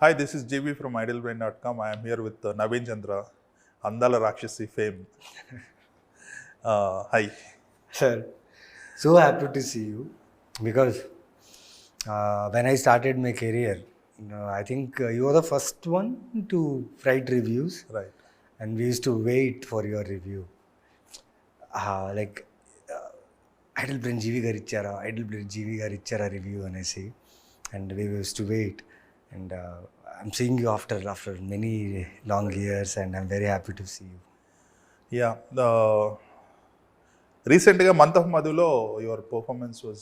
Hi, this is JB from idealbrain.com. I am here with Naveen Chandra, Andala Rakshasi fame. Hi. Sir, so happy to see you because when I started my career, I think you were the first one to write reviews, Right. and we used to wait for your review. Like, Idlebrain Jeevi garu ఇచ్చారా review అనేసి and we use to wait and I'm seeing you after many long years and I'm very happy to see you. Yeah. Recently, month of Madhulo, your performance was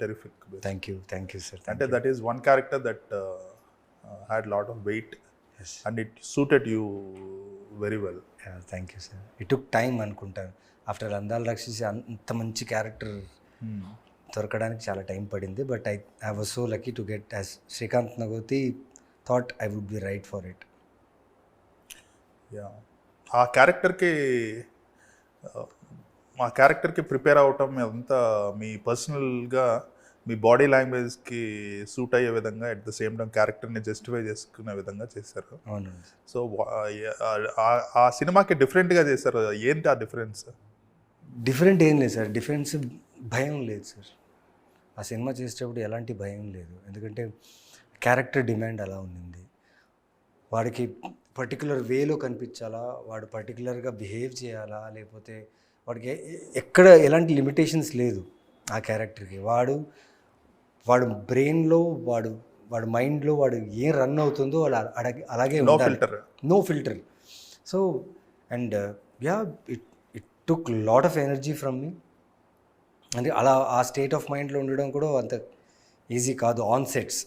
terrific. Thank you sir. And that is one character that had a lot of weight and it suited you very well. Thank you sir. It took time అనుకుంటాను. After Andala Rakshasi అంత మంచి character దొరకడానికి చాలా time పడింది. But I was so lucky to get as Srikanth Nagothi thought I would be right for it. Yeah, ఆ క్యారెక్టర్కి prepare అవటం అంతా మీ పర్సనల్గా మీ బాడీ లాంగ్వేజ్కి సూట్ అయ్యే విధంగా అట్ ద సేమ్ టైం క్యారెక్టర్ని జస్టిఫై చేసుకునే విధంగా చేశారు. అవును. సో ఆ సినిమాకి డిఫరెంట్గా చేశారు. ఏంటి ఆ డిఫరెన్స్? డిఫరెంట్ ఏం లేదు సార్. డిఫరెన్స్ భయం లేదు సార్. ఆ సినిమా చేసేటప్పుడు ఎలాంటి భయం లేదు. ఎందుకంటే క్యారెక్టర్ డిమాండ్ అలా ఉండింది. వాడికి పర్టికులర్ వేలో కనిపించాలా, వాడు పర్టికులర్గా బిహేవ్ చేయాలా, లేకపోతే వాడికి ఎక్కడ ఎలాంటి లిమిటేషన్స్ లేదు ఆ క్యారెక్టర్కి. వాడు బ్రెయిన్లో వాడు మైండ్లో వాడు ఏం రన్ అవుతుందో వాడు అలాగే no filter. So and yeah it took lot of energy from me. అంటే అలా ఆ స్టేట్ ఆఫ్ మైండ్లో ఉండడం కూడా అంత ఈజీ కాదు. ఆన్ సెట్స్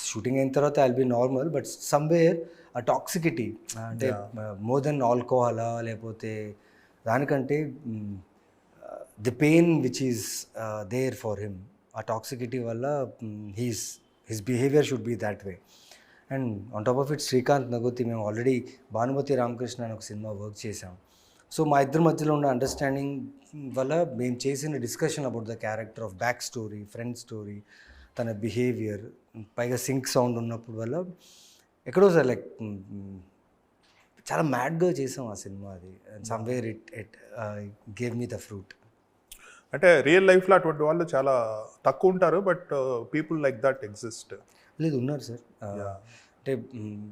షూటింగ్ అయిన తర్వాత I'll be normal, but somewhere ఆ టాక్సిసిటీ అంటే మోర్ దెన్ ఆల్కహాలా లేకపోతే దానికంటే the pain which is there for him, ఆ టాక్సిసిటీ వల్ల his behaviour should be that way. And on top of it Srikanth Nagothi మేము ఆల్రెడీ భానుమతి రామకృష్ణ అని ఒక సినిమా వర్క్ చేసాం. సో మా ఇద్దరి మధ్యలో ఉన్న అండర్స్టాండింగ్ వల్ల మేము చేసిన discussion about the character of back story, friend story, తన బిహేవియర్, పైగా సింక్ సౌండ్ ఉన్నప్పుడు వల్ల ఎక్కడో సార్ లైక్ చాలా మ్యాడ్గా చేసాం ఆ సినిమా. అది somewhere it gave me the fruit. అంటే రియల్ లైఫ్లో అటువంటి వాళ్ళు చాలా తక్కువ ఉంటారు, but people like that exist. లేదు, ఉన్నారు సార్. అంటే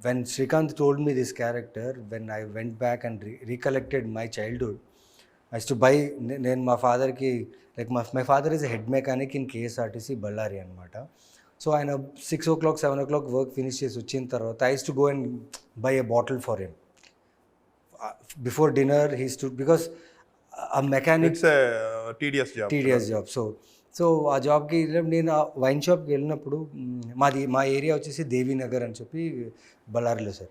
when Srikanth told me this character, when I went back and recollected my childhood, I to buy. నేను మా ఫాదర్కి like my father is a head mechanic in KSRTC Ballari అనమాట. So ఆయన 6 o'clock 7 o'clock work finish చేసి వచ్చిన తర్వాత I to go and by a bottle for him before dinner. Because ఆ mechanic TDS job. So ఆ జాబ్కి నేను ఆ వైన్ షాప్కి వెళ్ళినప్పుడు మా ఏరియా వచ్చేసి దేవీనగర్ అని చెప్పి బళ్ళారిలో సార్.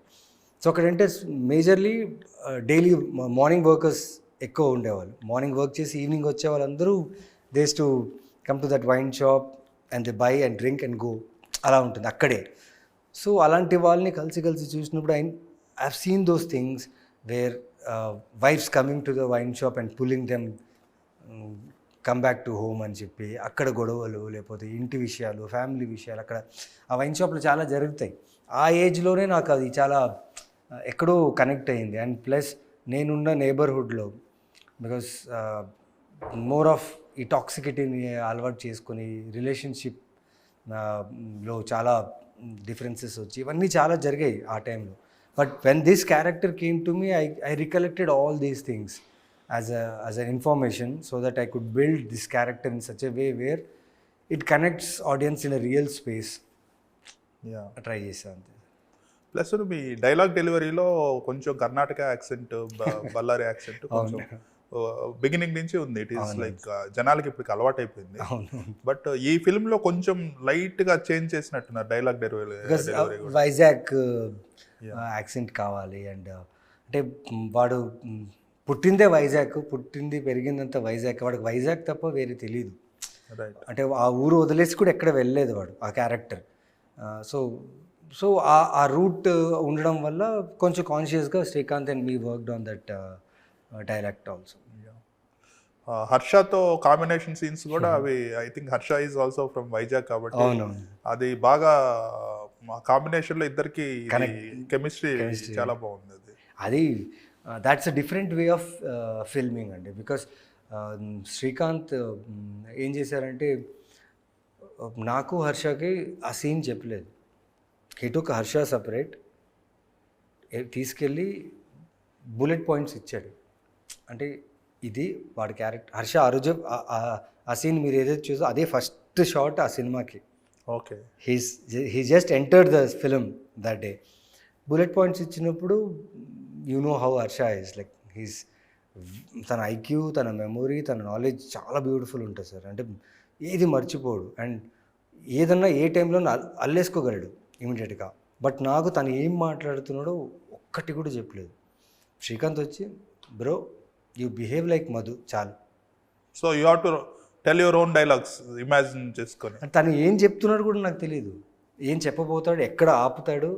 సో అక్కడంటే మేజర్లీ డైలీ మార్నింగ్ వర్కర్స్ ఎక్కువ ఉండేవాళ్ళు. మార్నింగ్ వర్క్ చేసి ఈవినింగ్ వచ్చే వాళ్ళందరూ these to come to that wine shop and they buy and drink and go, అలా ఉంటుంది అక్కడే. సో అలాంటి వాళ్ళని కలిసి చూసినప్పుడు I have seen those things where wives coming to the wine shop and pulling them come back to home అని చెప్పి అక్కడ గొడవలు, లేకపోతే ఇంటి విషయాలు, ఫ్యామిలీ విషయాలు అక్కడ ఆ వైన్ షాప్లో చాలా జరుగుతాయి. ఆ ఏజ్లోనే నాకు అది చాలా ఎక్కడో కనెక్ట్ అయ్యింది. అండ్ ప్లస్ నేనున్న నేబర్హుడ్లో బికాస్ మోర్ ఆఫ్ ఈ టాక్సిసిటీని అలవాటు చేసుకొని రిలేషన్షిప్లో చాలా డిఫరెన్సెస్ వచ్చి ఇవన్నీ చాలా జరిగాయి ఆ టైంలో. But when this character came to me, I recollected all these things as an information so that I could build this character in such a way where it connects audience in a real space. Try చేశాను. Plus మీ dialogue డెలివరీలో కొంచెం Karnataka accent, Ballari accent కొంచెం beginning నుంచి ఉంది. It is like జనాలకి ఇప్పుడు అలవాటు అయిపోయింది. But ఈ ఫిల్మ్లో కొంచెం లైట్గా చేంజ్ చేసినట్టున్నారు డైలాగ్ డెలివరీ. వైజాగ్ యాక్సెంట్ కావాలి అండ్ అంటే వాడు పుట్టిందే వైజాగ్, పుట్టింది పెరిగిందంతా వైజాగ్, వాడికి వైజాగ్ తప్ప వేరే తెలియదు. అంటే ఆ ఊరు వదిలేసి కూడా ఎక్కడ వెళ్ళలేదు వాడు ఆ క్యారెక్టర్. సో ఆ రూట్ ఉండడం వల్ల కొంచెం కాన్షియస్గా Srikanth and me worked on that direct also. హర్షతో కాంబినేషన్ సీన్స్ కూడా అవి I think Harsha is also from Vizag కాబట్టి అది బాగా మా కాంబినేషన్లో ఇద్దరికి కెమిస్ట్రీ చాలా బాగుంది అది. అది that's a different way of filming అండి. బికాస్ శ్రీకాంత్ ఏం చేశారంటే నాకు హర్షకి ఆ సీన్ చెప్పలేదు. హీ టుక్ హర్ష సపరేట్, తీసుకెళ్ళి బుల్లెట్ పాయింట్స్ ఇచ్చాడు. అంటే ఇది వాడి క్యారెక్టర్. హర్ష ఆ రోజు ఆ సీన్ మీరు ఏదైతే చూసో అదే ఫస్ట్ షాట్ ఆ సినిమాకి. Okay, he just entered the film that day. Bullet points ఇచ్చినప్పుడు you know how Harsha is like తన ఐక్యూ, తన మెమొరీ, తన నాలెడ్జ్ చాలా బ్యూటిఫుల్ ఉంటుంది సార్. అంటే ఏది మర్చిపోడు అండ్ ఏదన్నా ఏ టైంలో అల్లేసుకోగలడు ఇమీడియట్గా. బట్ నాకు తను ఏం మాట్లాడుతున్నాడో ఒక్కటి కూడా చెప్పలేదు. శ్రీకాంత్ వచ్చి bro you behave like Madhu చాలు. So you have to tell your own dialogues, imagine చేసుకొని. తను ఏం చెప్తున్నాడు కూడా నాకు తెలియదు, ఏం చెప్పబోతాడు, ఎక్కడ ఆపుతాడు.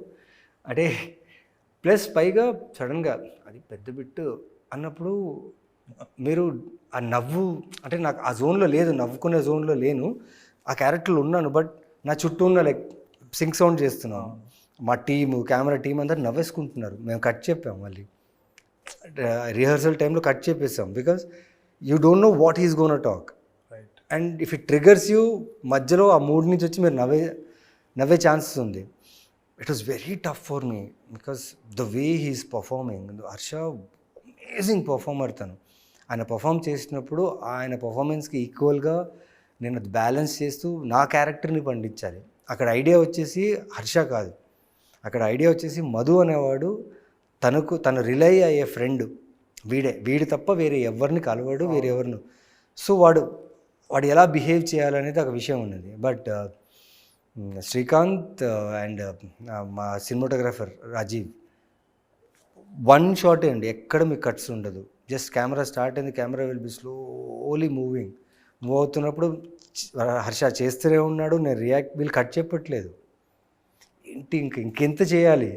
అంటే ప్లస్ పైగా సడన్గా అది పెద్ద బిట్టు అన్నప్పుడు మీరు ఆ నవ్వు, అంటే నాకు ఆ జోన్లో లేదు, నవ్వుకునే జోన్లో లేను, ఆ క్యారెక్టర్లో ఉన్నాను. బట్ నా చుట్టూ ఉన్న లైక్ సింక్ సౌండ్ చేస్తున్నాను, మా టీము, కెమెరా టీం అందరు నవ్వేసుకుంటున్నారు. మేము కట్ చెప్పాం, మళ్ళీ రిహర్సల్ టైంలో కట్ చెప్పేసాం. Because you don't know what is gonna talk and if it triggers you, మధ్యలో ఆ మూడ్ నుంచి వచ్చి మీరు నవ్వే ఛాన్సెస్ ఉంది. It was very tough for me because the way he's performing. Harsha amazing performer. తను ఆయన పర్ఫామ్ చేసినప్పుడు ఆయన పర్ఫార్మెన్స్కి ఈక్వల్గా నేను అది బ్యాలెన్స్ చేస్తూ నా క్యారెక్టర్ని పండించాలి. అక్కడ ఐడియా వచ్చేసి హర్ష కాదు, అక్కడ ఐడియా వచ్చేసి మధు అనేవాడు తను రిలై అయ్యే ఫ్రెండ్ వీడి తప్ప వేరే ఎవరిని కలవాడు, వేరే ఎవరిను. సో వాడు ఎలా బిహేవ్ చేయాలనేది ఒక విషయం ఉన్నది. బట్ శ్రీకాంత్ అండ్ మా సినిమాటోగ్రాఫర్ రాజీవ్ వన్ షాటే అండి, ఎక్కడ మీకు కట్స్ ఉండదు. జస్ట్ కెమెరా స్టార్ట్ అయింది, camera will be slowly move అవుతున్నప్పుడు హర్ష చేస్తూనే ఉన్నాడు, నేను వీళ్ళు కట్ చెప్పట్లేదు. ఇంకెంత చేయాలి.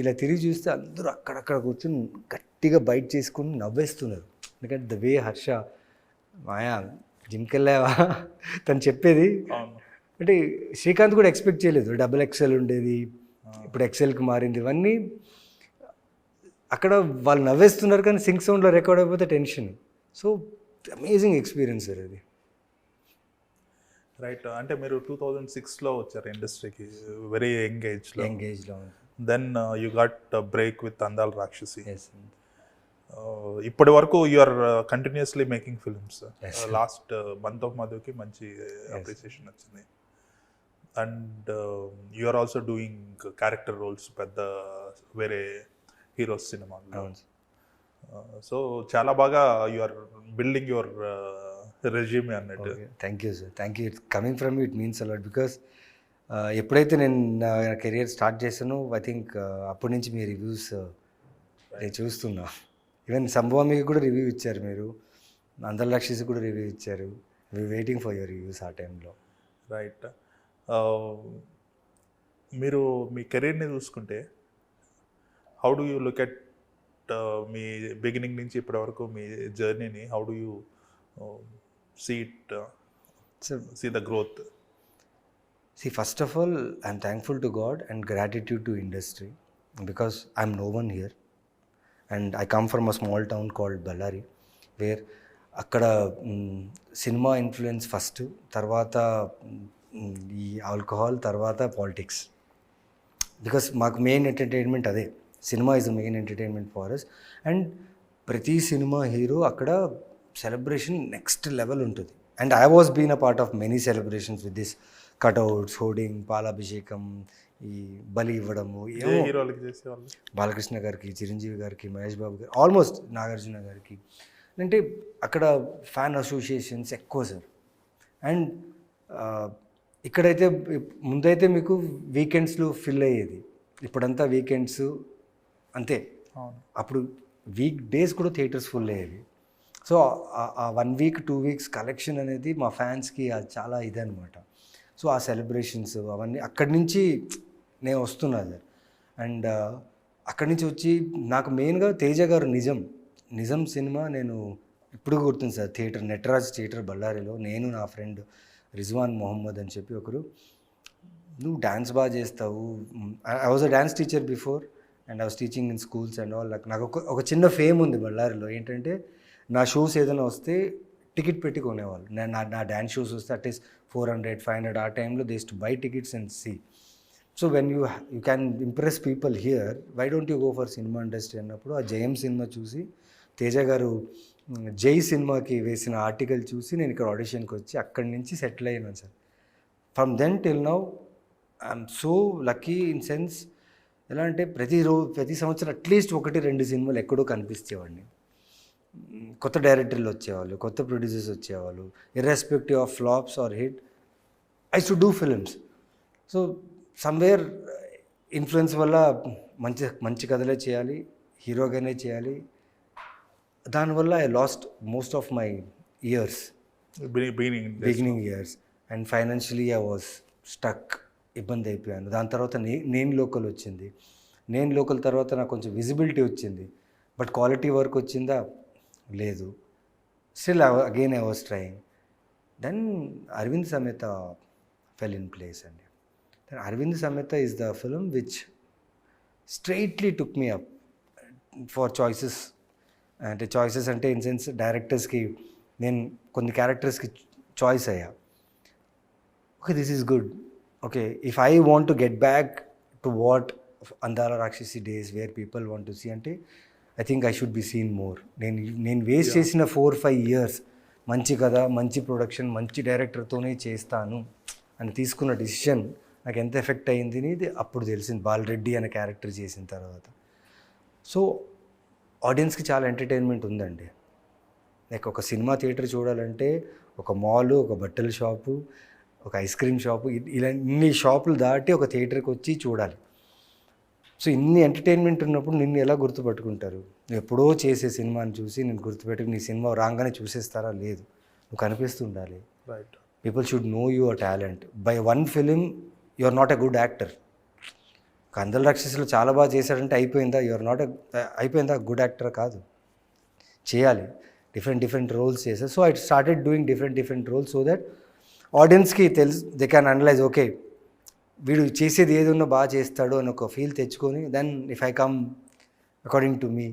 ఇలా తిరిగి చూస్తే అందరూ అక్కడక్కడ కూర్చొని గట్టిగా బైట్ చేసుకుని నవ్వేస్తున్నారు. ఎందుకంటే ద వే హర్ష మాయా జిమ్కి వెళ్ళావా తను చెప్పేది. అంటే శ్రీకాంత్ కూడా ఎక్స్పెక్ట్ చేయలేదు. XXL ఉండేది, ఇప్పుడు XLకి మారింది. ఇవన్నీ అక్కడ వాళ్ళు నవ్వేస్తున్నారు కానీ సింక్ సౌండ్లో రికార్డ్ అయిపోతే tension. So amazing experience sir అది. రైట్. అంటే మీరు 2006లో వచ్చారు ఇండస్ట్రీకి, వెరీ ఎంగేజ్లో. Then you got break with Andala Rakshasi. ఇప్పటి వరకు you are continuously making films. Last month of మధుకి మంచి అప్రిసియేషన్ వచ్చింది. And you are also doing character roles పెద్ద వేరే హీరోస్ సినిమాలో. సో చాలా బాగా you are building your resume అన్నట్టు. Thank you sir, thank you. Coming from it means a lot. Because ఎప్పుడైతే నేను నా కెరియర్ స్టార్ట్ చేశానో ఐ థింక్ అప్పటి నుంచి మీ రివ్యూస్ నేను చూస్తున్నా. ఈవెన్ సంభవామికి కూడా రివ్యూ ఇచ్చారు మీరు, అందరి లక్షిస్ కూడా రివ్యూ ఇచ్చారు. వెయిటింగ్ ఫర్ యువర్ రివ్యూస్ ఆ టైంలో. రైట్. మీరు మీ కెరీర్ని చూసుకుంటే how do you look at మీ బిగినింగ్ నుంచి ఇప్పటి వరకు మీ జర్నీని, how do you see the growth? See, first of all, I'm thankful to God and gratitude to industry because I'm no one here. And I come from a small town called Ballari, where అక్కడ cinema influence first, తర్వాత ఈ alcohol, తర్వాత politics. Because మాకు main entertainment అదే, cinema is the main entertainment for us. And ప్రతి cinema hero అక్కడ celebration next level ఉంటుంది. And I was been a part of many celebrations with this cutouts, hoarding, పాలాభిషేకం, ఈ బలి ఇవ్వడము, బాలకృష్ణ గారికి, చిరంజీవి గారికి, మహేష్ బాబు గారికి, ఆల్మోస్ట్ నాగార్జున గారికి. అంటే అక్కడ ఫ్యాన్ అసోసియేషన్స్ ఎక్కువ సార్. అండ్ ఇక్కడైతే ముందైతే మీకు వీకెండ్స్లో ఫిల్ అయ్యేది, ఇప్పుడంతా వీకెండ్స్ అంతే. అప్పుడు వీక్ డేస్ కూడా థియేటర్స్ ఫుల్ అయ్యేవి. సో ఆ 1 వీక్ 2 వీక్స్ కలెక్షన్ అనేది మా ఫ్యాన్స్కి అది చాలా ఇదనమాట. సో ఆ సెలబ్రేషన్స్ అవన్నీ అక్కడి నుంచి నేను వస్తున్నా సార్. అండ్ అక్కడి నుంచి వచ్చి నాకు మెయిన్గా తేజ గారు నిజం సినిమా నేను ఇప్పుడు గుర్తుంది సార్. నటరాజ్ థియేటర్ బళ్ళారిలో నేను, నా ఫ్రెండ్ రిజ్వాన్ మొహమ్మద్ అని చెప్పి ఒకరు, నువ్వు డ్యాన్స్ బాగా చేస్తావు. I was a dance teacher before and I was teaching in schools and all. నాకు ఒక చిన్న ఫేమ్ ఉంది బళ్ళారిలో. ఏంటంటే నా షోస్ ఏదైనా వస్తే టికెట్ పెట్టి కొనేవాళ్ళు. నా డ్యాన్స్ షోస్ వస్తే అట్లీస్ట్ 400-500 ఆ టైంలో they to buy tickets and see. So when you can impress people here, why don't you go for cinema industry అన్నప్పుడు ఆ జయం సినిమా చూసి, తేజ గారు జై సినిమాకి వేసిన ఆర్టికల్ చూసి నేను ఇక్కడ ఆడిషన్కి వచ్చి అక్కడి నుంచి సెటిల్ అయ్యాను sir. From then till now I'm so lucky in sense. ఎలా అంటే ప్రతి సంవత్సరం అట్లీస్ట్ 1-2 సినిమాలు ఎక్కడో కనిపించేవాడిని. కొత్త డైరెక్టర్లు వచ్చేవాళ్ళు, కొత్త ప్రొడ్యూసర్స్ వచ్చేవాళ్ళు. Irrespective of flops or hit, I should do films. So somewhere influence వల్ల మంచి కథలే చేయాలి, హీరోగానే చేయాలి. దానివల్ల I lost most of my years, beginning years. And financially I was stuck, ఇబ్బంది అయిపోయాను. దాని తర్వాత నేను లోకల్ వచ్చింది. నేను లోకల్ తర్వాత నాకు కొంచెం విజిబిలిటీ వచ్చింది. బట్ క్వాలిటీ వర్క్ వచ్చిందా? లేదు. Still again I was trying. Then Aravind Sametha fell in place అండి. Then Aravind Sametha is the film which straightly took me up for choices. అంటే చాయిసెస్ అంటే ఇన్ సెన్స్ డైరెక్టర్స్కి నేను కొన్ని క్యారెక్టర్స్కి చాయిస్ అయ్యా. Okay, this is good. Okay, if I want to get back to what Andala Rakshasi days where people want to see అంటే I think I should be seen more. నేను waste చేసిన 4-5 years మంచి కథ, మంచి ప్రొడక్షన్, మంచి డైరెక్టర్తోనే చేస్తాను అని తీసుకున్న డిసిషన్ నాకు ఎంత ఎఫెక్ట్ అయ్యింది అనేది అప్పుడు తెలిసింది, బాలరెడ్డి అనే క్యారెక్టర్ చేసిన తర్వాత. సో ఆడియన్స్కి చాలా ఎంటర్టైన్మెంట్ ఉందండి. లైక్ ఒక సినిమా థియేటర్ చూడాలంటే ఒక మాలు, ఒక బట్టల షాపు, ఒక ఐస్ క్రీమ్ షాపు, ఇలా ఇన్ని షాపులు దాటి ఒక థియేటర్కి వచ్చి చూడాలి. సో ఇన్ని ఎంటర్టైన్మెంట్ ఉన్నప్పుడు నిన్ను ఎలా గుర్తుపట్టుకుంటారు? నువ్వు ఎప్పుడో చేసే సినిమాని చూసి నేను గుర్తుపెట్టుకుని నీ సినిమా రాగానే చూసేస్తారా? లేదు, నువ్వు కనిపిస్తూ ఉండాలి. Right. People should know your talent. By one film you are not a good actor. Andala రాక్షసులు చాలా బాగా చేశాడంటే అయిపోయిందా? అయిపోయిందా? గుడ్ యాక్టర్ కాదు. చేయాలి, డిఫరెంట్ రోల్స్ చేశారు. So I started doing different roles so that ఆడియన్స్కి తెలుసు, దే క్యాన్ అనలైజ్. ఓకే, వీడు చేసేది ఏది ఉన్నా బాగా చేస్తాడు అని ఒక ఫీల్ తెచ్చుకొని then if I come according to me,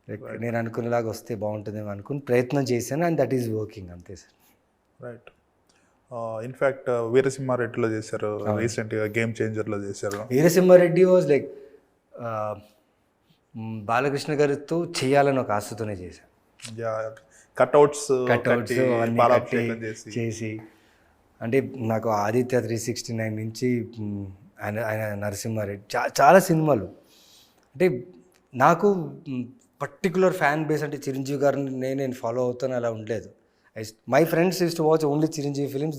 like నేను అనుకునేలాగా వస్తే బాగుంటుందేమో అనుకుని ప్రయత్నం చేశాను. అండ్ దట్ ఈజ్ వర్కింగ్, అంతే సార్. రైట్. ఇన్ఫ్యాక్ట్ వీరసింహారెడ్డిలో చేశారు, రీసెంట్గా గేమ్ చేంజర్లో చేశారు. వీరసింహారెడ్డి వాజ్ లైక్ బాలకృష్ణ గారితో చేయాలని ఒక ఆశతోనే చేశాను. కట్అవుట్స్ చేసి అంటే నాకు ఆదిత్య 369 నుంచి ఆయన నరసింహారెడ్డి చాలా సినిమాలు. అంటే నాకు పర్టికులర్ ఫ్యాన్ బేస్ అంటే చిరంజీవి గారిని నేను ఫాలో అవుతాను అలా ఉండలేదు. My friends use to watch only Chiranjeevi films.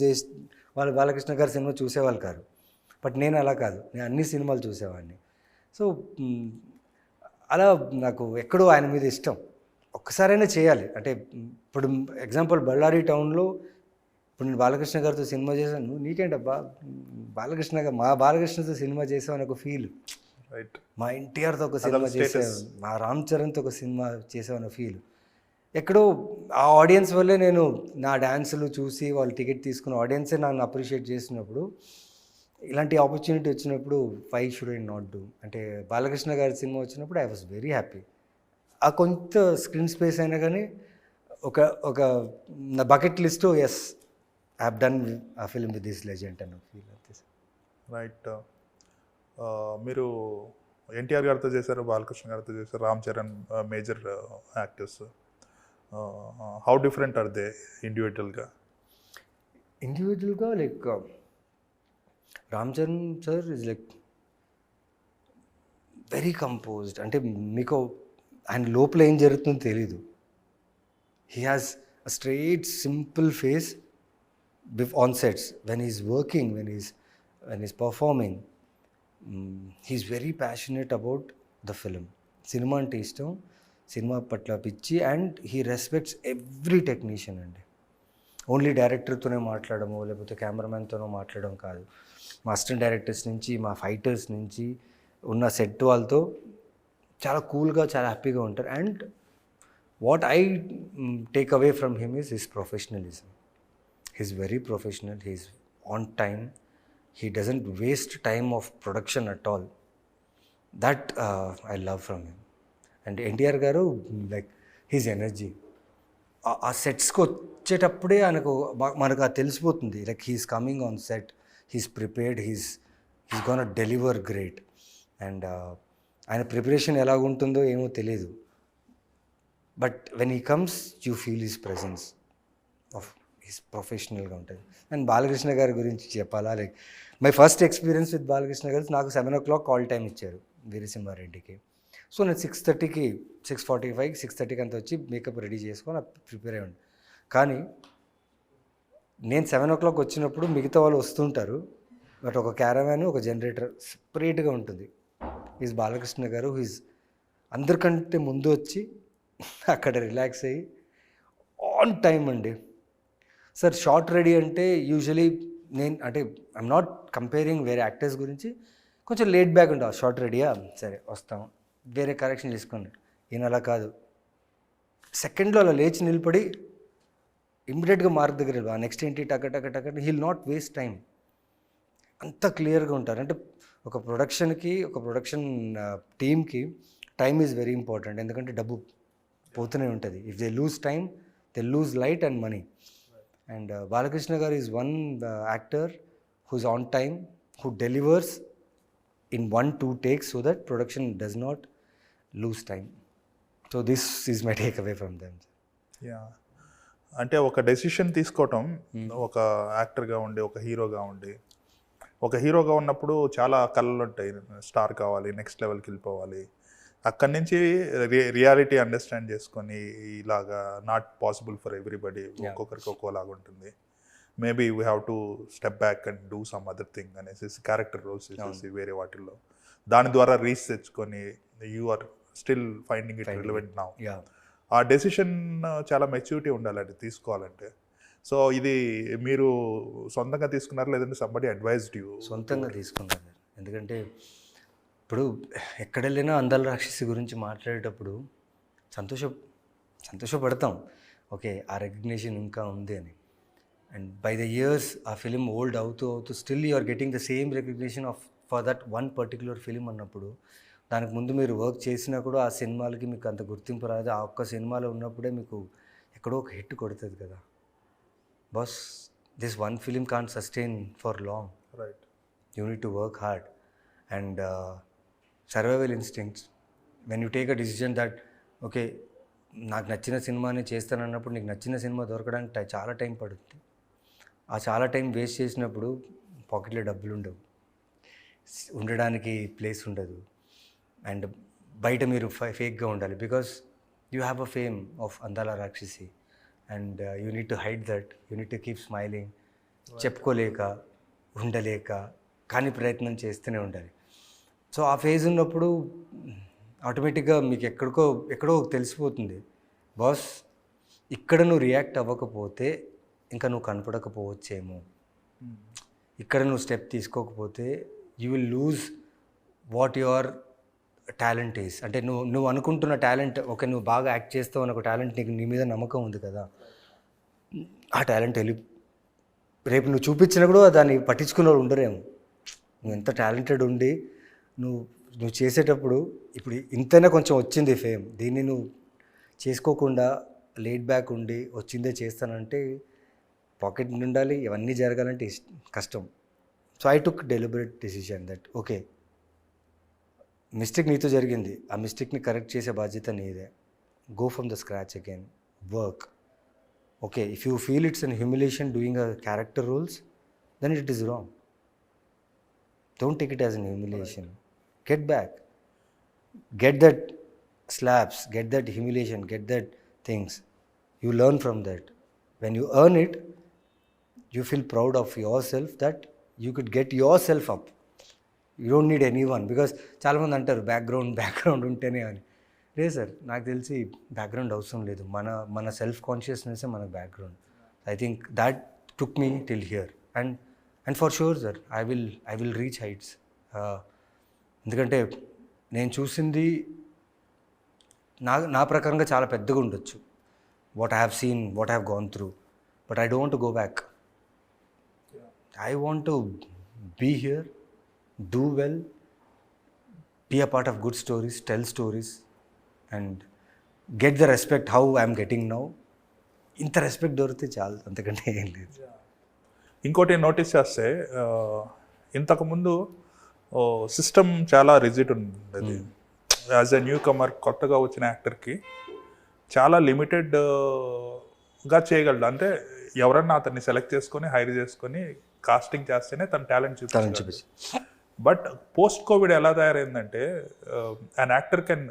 వాళ్ళు బాలకృష్ణ గారి సినిమా చూసేవాళ్ళు కాదు. బట్ నేను అలా కాదు, నేను అన్ని సినిమాలు చూసేవాడిని. సో అలా నాకు ఎక్కడో ఆయన మీద ఇష్టం. ఒక్కసారైనా చేయాలి అంటే, ఇప్పుడు ఎగ్జాంపుల్ బళ్ళారి టౌన్లో ఇప్పుడు నేను బాలకృష్ణ గారితో సినిమా చేశాను, నీకేంటబ్బా మా బాలకృష్ణతో సినిమా చేసామని ఒక ఫీల్. రైట్. మా ఎన్టీఆర్తో ఒక సినిమా చేసాను, మా రామ్ చరణ్తో ఒక సినిమా చేసామని ఫీల్. ఎక్కడో ఆ ఆడియన్స్ వల్లే నేను నా డ్యాన్సులు చూసి వాళ్ళు టికెట్ తీసుకున్న ఆడియన్సే నన్ను అప్రిషియేట్ చేసినప్పుడు, ఇలాంటి ఆపర్చునిటీ వచ్చినప్పుడు why should I not do. అంటే బాలకృష్ణ గారి సినిమా వచ్చినప్పుడు ఐ వాజ్ వెరీ హ్యాపీ. ఆ కొంత స్క్రీన్ స్పేస్ అయినా కానీ ఒక నా bucket list, yes I have done a film with this legend అన్న ఫీల్ అంతే సార్. రైట్. మీరు ఎన్టీఆర్ గారితో చేశారు, బాలకృష్ణ గారితో చేశారు, Ram Charan major actors. How different are they ఇండివిజువల్గా? Like Ram Charan sir is like very composed. అంటే మీకు ఆయన లోపల ఏం జరుగుతుందో తెలీదు. He has a straight simple face on sets. When is working, when is performing, he's very passionate about the film. Cinema అంటే ఇష్టం, సినిమా పట్ల పిచ్చి, and he respects every technician అండి. ఓన్లీ డైరెక్టర్తోనే మాట్లాడము లేకపోతే కెమెరామెన్తోనో మాట్లాడడం కాదు. మా అసిస్టెంట్ డైరెక్టర్స్ నుంచి, మా ఫైటర్స్ నుంచి, ఉన్న సెట్ వాళ్ళతో చాలా కూల్గా, చాలా హ్యాపీగా ఉంటారు. And what I take away from him is his professionalism. He's very professional, he's on time, he doesn't waste time of production at all. That I love from him. And NTR గారు like his energy ఆ సెట్స్కి వచ్చేటప్పుడే మనకు అది తెలిసిపోతుంది, like he's coming on set, he's prepared, he's gonna deliver great. And ఆయన preparation ఎలాగుంటుందో ఏమో తెలియదు, but when he comes you feel his presence of his ప్రొఫెషనల్గా ఉంటుంది. అండ్ బాలకృష్ణ గారి గురించి చెప్పాలా, like my first experience with Balakrishna garu, నాకు 7 o'clock కాల్ టైం ఇచ్చారు వీరసింహారెడ్డికి. సో నేను 6:30కి 6:45 6:30కి అంత వచ్చి మేకప్ రెడీ చేసుకొని ప్రిపేర్ అయ్యండి. కానీ నేను 7 o'clock వచ్చినప్పుడు మిగతా వాళ్ళు వస్తుంటారు, బట్ ఒక క్యారవాన్ ఒక జనరేటర్ సపరేట్గా ఉంటుంది. ఈజ్ బాలకృష్ణ గారు ఈజ్ అందరికంటే ముందు వచ్చి అక్కడ రిలాక్స్ అయ్యి ఆన్ టైం అండి. సార్ షార్ట్ రెడీ అంటే యూజువలీ నేను అంటే ఐఎమ్ నాట్ కంపేరింగ్ వేరే యాక్టర్స్ గురించి, కొంచెం లేట్ బ్యాక్ ఉంటా, షార్ట్ రెడీయా సరే వస్తాం వేరే కరెక్షన్ చేసుకోండి. ఈయన అలా కాదు, సెకండ్లో అలా లేచి నిలబడి ఇమ్మీడియట్గా మార్క్ దగ్గర వెళ్ళి నెక్స్ట్ ఏంటి టక టక టక, హీల్ నాట్ వేస్ట్ టైం. అంత క్లియర్గా ఉంటారు. అంటే ఒక ప్రొడక్షన్ టీమ్కి టైమ్ ఈజ్ వెరీ ఇంపార్టెంట్, ఎందుకంటే డబ్బు పోతూనే ఉంటుంది. If they lose time they lose light and money. And Balakrishna garu is one actor who's on time, who delivers in 1-2 takes so that production does not lose time. So this is my takeaway from them. Yeah. అంటే ఒక decision తీసుకోవటం, ఒక యాక్టర్గా ఉండి ఒక హీరోగా ఉన్నప్పుడు చాలా కళలు ఉంటాయి, స్టార్ కావాలి, నెక్స్ట్ లెవెల్కి వెళ్ళిపోవాలి. అక్కడి నుంచి రియాలిటీ అండర్స్టాండ్ చేసుకొని ఇలాగా నాట్ పాసిబుల్ ఫర్ ఎవ్రీబడి, ఒక్కొక్కరికి ఒక్కోలాగా ఉంటుంది. Maybe we have to step back and do some other thing అనేసి క్యారెక్టర్ రోల్స్ వేసేసి వేరే వాటిల్లో దాని ద్వారా రీచ్ తెచ్చుకొని you are still finding it relevant now. ఆ డెసిషన్ చాలా మెచ్యూరిటీ ఉండాలి అది తీసుకోవాలంటే. సో ఇది మీరు సొంతంగా తీసుకున్నారు లేదంటే సంబడి అడ్వైజ్డ్ యూ? సొంతంగా తీసుకున్నారు. ఎందుకంటే ఇప్పుడు ఎక్కడ వెళ్ళినా అందాల రాక్షసి గురించి మాట్లాడేటప్పుడు సంతోషపడతాం, ఓకే ఆ రికగ్నిషన్ ఇంకా ఉంది అని. అండ్ బై ద ఇయర్స్ ఆ ఫిలిం ఓల్డ్ అవుతూ still you are getting the same recognition for that one particular film అన్నప్పుడు, దానికి ముందు మీరు వర్క్ చేసినా కూడా ఆ సినిమాలకి మీకు అంత గుర్తింపు రాదు. ఆ ఒక్క సినిమాలో ఉన్నప్పుడే మీకు ఎక్కడో ఒక హిట్ కొడుతుంది కదా. Bus this one film can't sustain for long, right? You need to work hard and survival instincts. When you take a decision that okay నాకు నచ్చిన సినిమాని చేస్తానన్నప్పుడు నీకు నచ్చిన సినిమా దొరకడానికి చాలా టైం పడుతుంది. ఆ చాలా టైం వేస్ట్ చేసినప్పుడు పాకెట్లో డబ్బులు ఉండవు, ఉండడానికి ప్లేస్ ఉండదు, అండ్ బయట మీరు ఫేక్గా ఉండాలి. Because you have a fame of Andala రాక్షసి and you need to hide that, you need to keep smiling. చెప్పుకోలేక ఉండలేక కానీ ప్రయత్నం చేస్తూనే ఉండాలి. సో ఆ ఫేజ్ ఉన్నప్పుడు ఆటోమేటిక్గా మీకు ఎక్కడో తెలిసిపోతుంది, బాస్ ఇక్కడ నువ్వు రియాక్ట్ అవ్వకపోతే ఇంకా నువ్వు కనపడకపోవచ్చేమో, ఇక్కడ నువ్వు స్టెప్ తీసుకోకపోతే you will lose what your talent is. అంటే నువ్వు అనుకుంటున్న టాలెంట్, ఓకే నువ్వు బాగా యాక్ట్ చేస్తావు అని ఒక టాలెంట్ నీ మీద నమ్మకం ఉంది కదా, ఆ టాలెంట్ రేపు నువ్వు చూపించినా కూడా దాన్ని పట్టించుకున్న వాళ్ళు ఉండరేమో. నువ్వు ఎంత టాలెంటెడ్ ఉండి నువ్వు చేసేటప్పుడు ఇప్పుడు ఇంతైనా కొంచెం వచ్చింది ఫేమ్, దీన్ని నువ్వు చేసుకోకుండా లేట్ బ్యాక్ ఉండి వచ్చిందే చేస్తానంటే పాకెట్ ఉండాలి, ఇవన్నీ జరగాలంటే కష్టం. So I took deliberate decision that okay mistake నీతో జరిగింది, ఆ మిస్టేక్ని కరెక్ట్ చేసే బాధ్యత నీదే. Go from the scratch again, work. Okay if you feel it's an humiliation doing a character roles then it is wrong. Don't take it as an humiliation. Get back, get that slaps, get that humiliation, get that things. You learn from that. When you earn it, you feel proud of yourself that you could get yourself up. You don't need anyone. Because చాలామంది అంటారు background ఉంటేనే అని. లేదు sir, నాకు తెలిసి background అవసరం లేదు, మన సెల్ఫ్ కాన్షియస్నెస్సే మన background. I think that took me till here and for sure sir I will reach heights. ఎందుకంటే నేను చూసింది నా ప్రకారంగా చాలా పెద్దగా ఉండొచ్చు, what I have seen, what I have gone through, but I don't want to go back. I want to be here, do well, be a part of good stories, tell stories, and get the respect how I'm getting now. ఇంత respect దొరికితే చాలు, అంతకంటే ఏం లేదు. ఇంకోటి notice చేస్తే ఇంతకుముందు system చాలా రిజిడ్ ఉండేది. యాజ్ ఎ న్యూ కమర్, కొత్తగా వచ్చిన యాక్టర్కి చాలా లిమిటెడ్గా చేయగలడు. అంటే ఎవరన్నా అతన్ని సెలెక్ట్ చేసుకొని హైర్ చేసుకొని కాస్టింగ్ చేస్తేనే తన టాలెంట్ చూపించాలి. బట్ పోస్ట్ కోవిడ్ ఎలా తయారైందంటే an actor can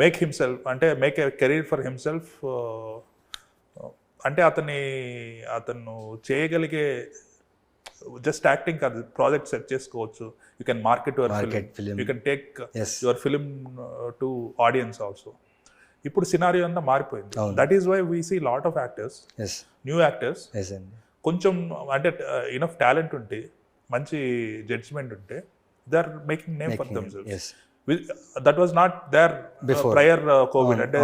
make himself, అంటే make a career for himself. అంటే అతను చేయగలిగే జస్ట్ యాక్టింగ్ కాదు, ప్రాజెక్ట్ సెట్ చేసుకోవచ్చు. You can market your film, you can take your film to audience also. ఇప్పుడు సినారియో అంతా మారిపోయింది. That is why we see lot of actors, new actors, కొంచెం అంటే ఇనఫ్ టాలెంట్ ఉంటే, మంచి జడ్జ్మెంట్ ఉంటే, they are making name for themselves. That was not there prior Covid. అంటే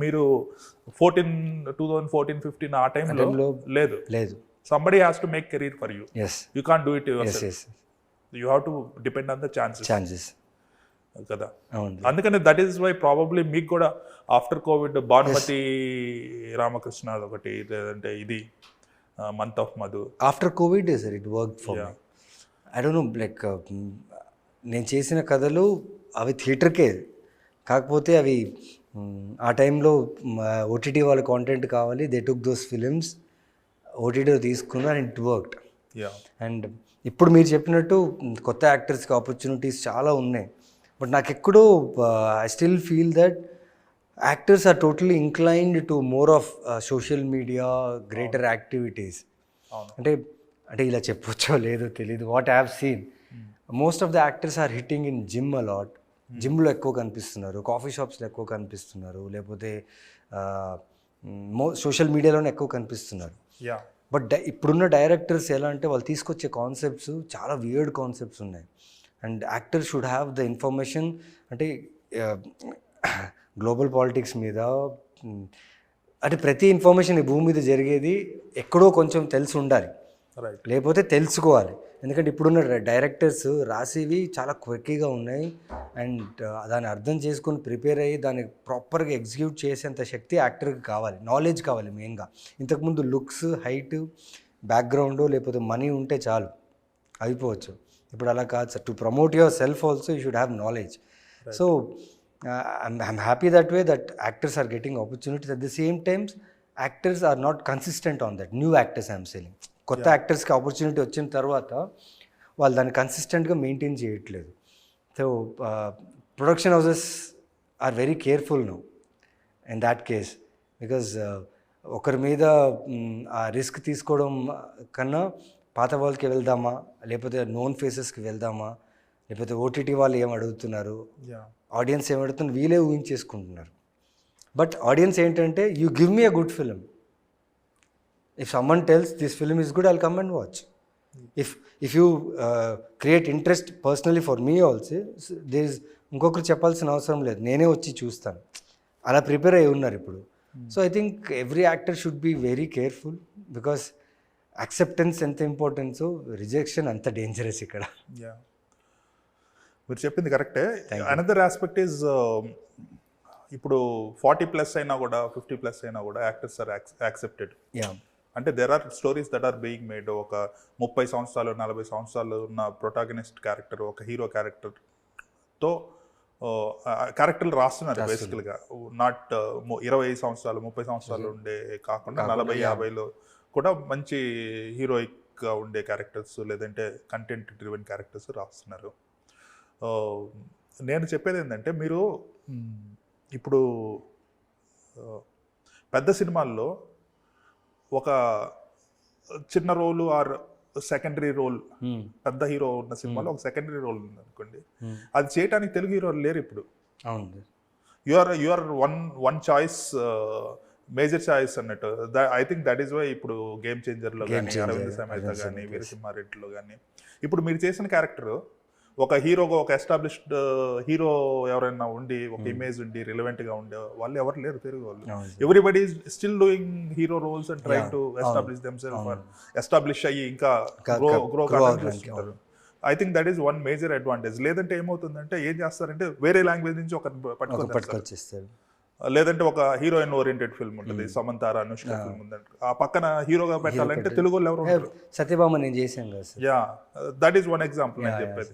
మీరు 2014-15 ఆ టైంలో లేదు. Somebody has to make career for you. You can't do it yourself. You have to depend on the chances కదా. అందుకని that is why probably మీకు కూడా after Covid Bhanumathi Ramakrishna ఒకటి, లేదంటే ఇది month of Madhu, after Covid sir it work for me. I don't know, like నేను చేసిన కథలు అవి థియేటర్కే, కాకపోతే అవి ఆ టైంలో ఓటీటీ వాళ్ళ కాంటెంట్ కావాలి. దే టుక్ దోస్ ఫిలిమ్స్, ఓటీటీలో తీసుకున్నారు, అండ్ ఇట్ వర్క్డ్. అండ్ ఇప్పుడు మీరు చెప్పినట్టు కొత్త యాక్టర్స్కి ఆపర్చునిటీస్ చాలా ఉన్నాయి. బట్ నాకు ఎక్కడో I still feel that actors are totally inclined to more of social media, greater activities. అంటే ఇలా చెప్పొచ్చో లేదో తెలీదు. What I have seen, most of the actors are hitting in gym a lot. జిమ్లో ఎక్కువ కనిపిస్తున్నారు, కాఫీ షాప్స్లో ఎక్కువ కనిపిస్తున్నారు, లేకపోతే సోషల్ మీడియాలోనే ఎక్కువ కనిపిస్తున్నారు. బట్ ఇప్పుడున్న డైరెక్టర్స్ ఎలా అంటే వాళ్ళు తీసుకొచ్చే కాన్సెప్ట్స్ చాలా వియర్డ్ కాన్సెప్ట్స్ ఉన్నాయి. And actors should have the information. అంటే గ్లోబల్ పాలిటిక్స్ మీద, అంటే ప్రతి ఇన్ఫర్మేషన్ ఈ భూమి మీద జరిగేది ఎక్కడో కొంచెం తెలిసి ఉండాలి, లేకపోతే తెలుసుకోవాలి. ఎందుకంటే ఇప్పుడున్న డైరెక్టర్స్ రాసేవి చాలా క్విక్గా ఉన్నాయి. అండ్ దాన్ని అర్థం చేసుకొని ప్రిపేర్ అయ్యి దాన్ని ప్రాపర్గా ఎగ్జిక్యూట్ చేసేంత శక్తి యాక్టర్కి కావాలి, నాలెడ్జ్ కావాలి మెయిన్గా. ఇంతకుముందు లుక్స్, హైట్, బ్యాక్గ్రౌండ్, లేకపోతే మనీ ఉంటే చాలు, అయిపోవచ్చు. ఇప్పుడు అలా కాదు sir. To promote your self also you should have knowledge. So I'm happy that way that actors are getting opportunities. At the same time, actors are not consistent on that. New actors I'm saying. కొత్త యాక్టర్స్కి opportunity వచ్చిన తర్వాత వాళ్ళు దాన్ని కన్సిస్టెంట్గా maintain చేయట్లేదు. So production houses are very careful now in that case. Because ఒకరి మీద ఆ రిస్క్ తీసుకోవడం కన్నా పాత వాళ్ళకి వెళ్దామా, లేకపోతే నోన్ ఫేసెస్కి వెళ్దామా, లేకపోతే ఓటీటీ వాళ్ళు ఏం అడుగుతున్నారు, ఆడియన్స్ ఏం అడుగుతున్నారు, వీళ్ళే ఊహించేసుకుంటున్నారు. బట్ ఆడియన్స్ ఏంటంటే, you give me a good film. If someone tells this film is good, I'll come and watch. If you create interest personally for me also, there is ఇంకొకరు చెప్పాల్సిన అవసరం లేదు, నేనే వచ్చి చూస్తాను. అలా ప్రిపేర్ అయి ఉన్నారు ఇప్పుడు. So I think every actor should be very careful. Because acceptance ఎంత ఇంపార్టెన్సో, రిజెక్షన్ అంత డేంజరస్ ఇక్కడ. మీరు చెప్పింది కరెక్టే. అనదర్ ఆస్పెక్ట్ ఈజ్, ఇప్పుడు 40+ అయినా కూడా 50+ అయినా కూడా యాక్టర్స్ ఆర్ యాక్సెప్టెడ్. అంటే there are stories that are being made. ఒక 30 సంవత్సరాలు 40 సంవత్సరాలు ఉన్న ప్రొటాగనిస్ట్ క్యారెక్టర్, ఒక హీరో క్యారెక్టర్తో క్యారెక్టర్లు రాస్తున్నారు బేసికల్గా. నాట్ 20 సంవత్సరాలు 30 సంవత్సరాలు ఉండే కాకుండా 40-50లో కూడా మంచి హీరోయిక్గా ఉండే క్యారెక్టర్స్, లేదంటే కంటెంట్ డ్రివెన్ క్యారెక్టర్స్ రాస్తున్నారు. నేను చెప్పేది ఏంటంటే, మీరు ఇప్పుడు పెద్ద సినిమాల్లో ఒక చిన్న రోలు ఆర్ సెకండరీ రోల్, పెద్ద హీరో ఉన్న సినిమాలో ఒక సెకండరీ రోల్ ఉంది అనుకోండి, అది చేయడానికి తెలుగు హీరోలు లేరు ఇప్పుడు. You are one choice, major choice అన్నట్టు. I think that is why ఇప్పుడు గేమ్ చేంజర్లో కానీ, అరవింద్ సమేత కానీ, వీరసింహారెడ్డిలో కానీ, ఇప్పుడు మీరు చేసిన క్యారెక్టర్ ఒక హీరోగా, ఒక ఎస్టాబ్లిష్డ్ హీరో ఎవరైనా ఉండి, ఒక ఇమేజ్ ఉండి, రిలవెంట్గా ఉండే వాళ్ళు ఎవరు లేరు తెలుగు వాళ్ళు. Everybody is still doing hero roles and trying to establish themself, establish అయ్యి ఇంకా గ్రో కావడానికి చూస్తుంటారు. I think that is one major advantage. లేదంటే ఏమవుతుందంటే ఏం చేస్తారంటే వేరే లాంగ్వేజ్ నుంచి ఒక పట్టుకొని పట్టుకొచ్చేస్తారు. లేదంటే ఒక హీరోయిన్ ఓరియంటెడ్ ఫిల్మ్ ఉంటుంది, సమంతార అనుష్క ఫిల్మ్ ఉందంటే ఆ పక్కన హీరోగా పెట్టాలంటే తెలుగు వాళ్ళు ఎవరు ఉంటారు? సత్యభామ నేను చేశాను కదా sir. Yeah, that is one example నేను చెప్పేది.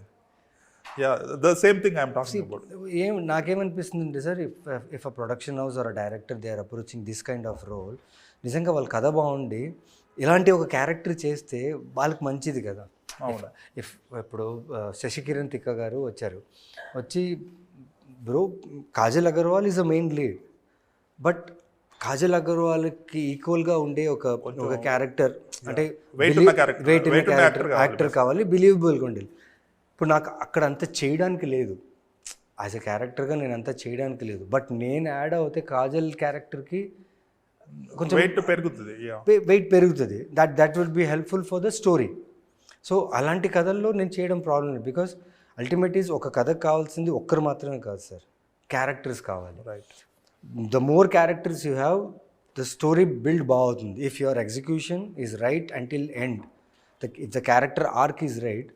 Yeah, the same thing I'm talking about. నాకేమనిపిస్తుంది అంటే sir, if a production house or a director they are approaching this kind of role, నిజంగా వాళ్ళ కథ బాగుండి ఇలాంటి ఒక క్యారెక్టర్ చేస్తే వాళ్ళకి మంచిది కదా. అవును. ఇప్పుడు శశికిరణ్ తిక్క గారు వచ్చి bro Kajal Aggarwal is a main lead, but Kajal అగర్వాల్కి ఈక్వల్గా ఉండే ఒక క్యారెక్టర్ అంటే వెయిట్ ఉన్న యాక్టర్ కావాలి, బిలీవబుల్గా ఉండాలి. ఇప్పుడు నాకు అక్కడ అంత చేయడానికి లేదు, యాజ్ ఎ క్యారెక్టర్గా నేను అంతా చేయడానికి లేదు, బట్ నేను యాడ్ అవుతే కాజల్ క్యారెక్టర్కి కొంచెం వెయిట్ పెరుగుతుంది. That will be helpful for the story. So అలాంటి కథల్లో నేను చేయడం ప్రాబ్లం లేదు, బికాస్ అల్టిమేట్ ఈజ్ ఒక కథకు కావాల్సింది ఒక్కరు మాత్రమే కాదు సార్, క్యారెక్టర్స్ కావాలి. Right. The more characters you have, the story build బాగుంది. If your execution is right until end, if the character arc is right,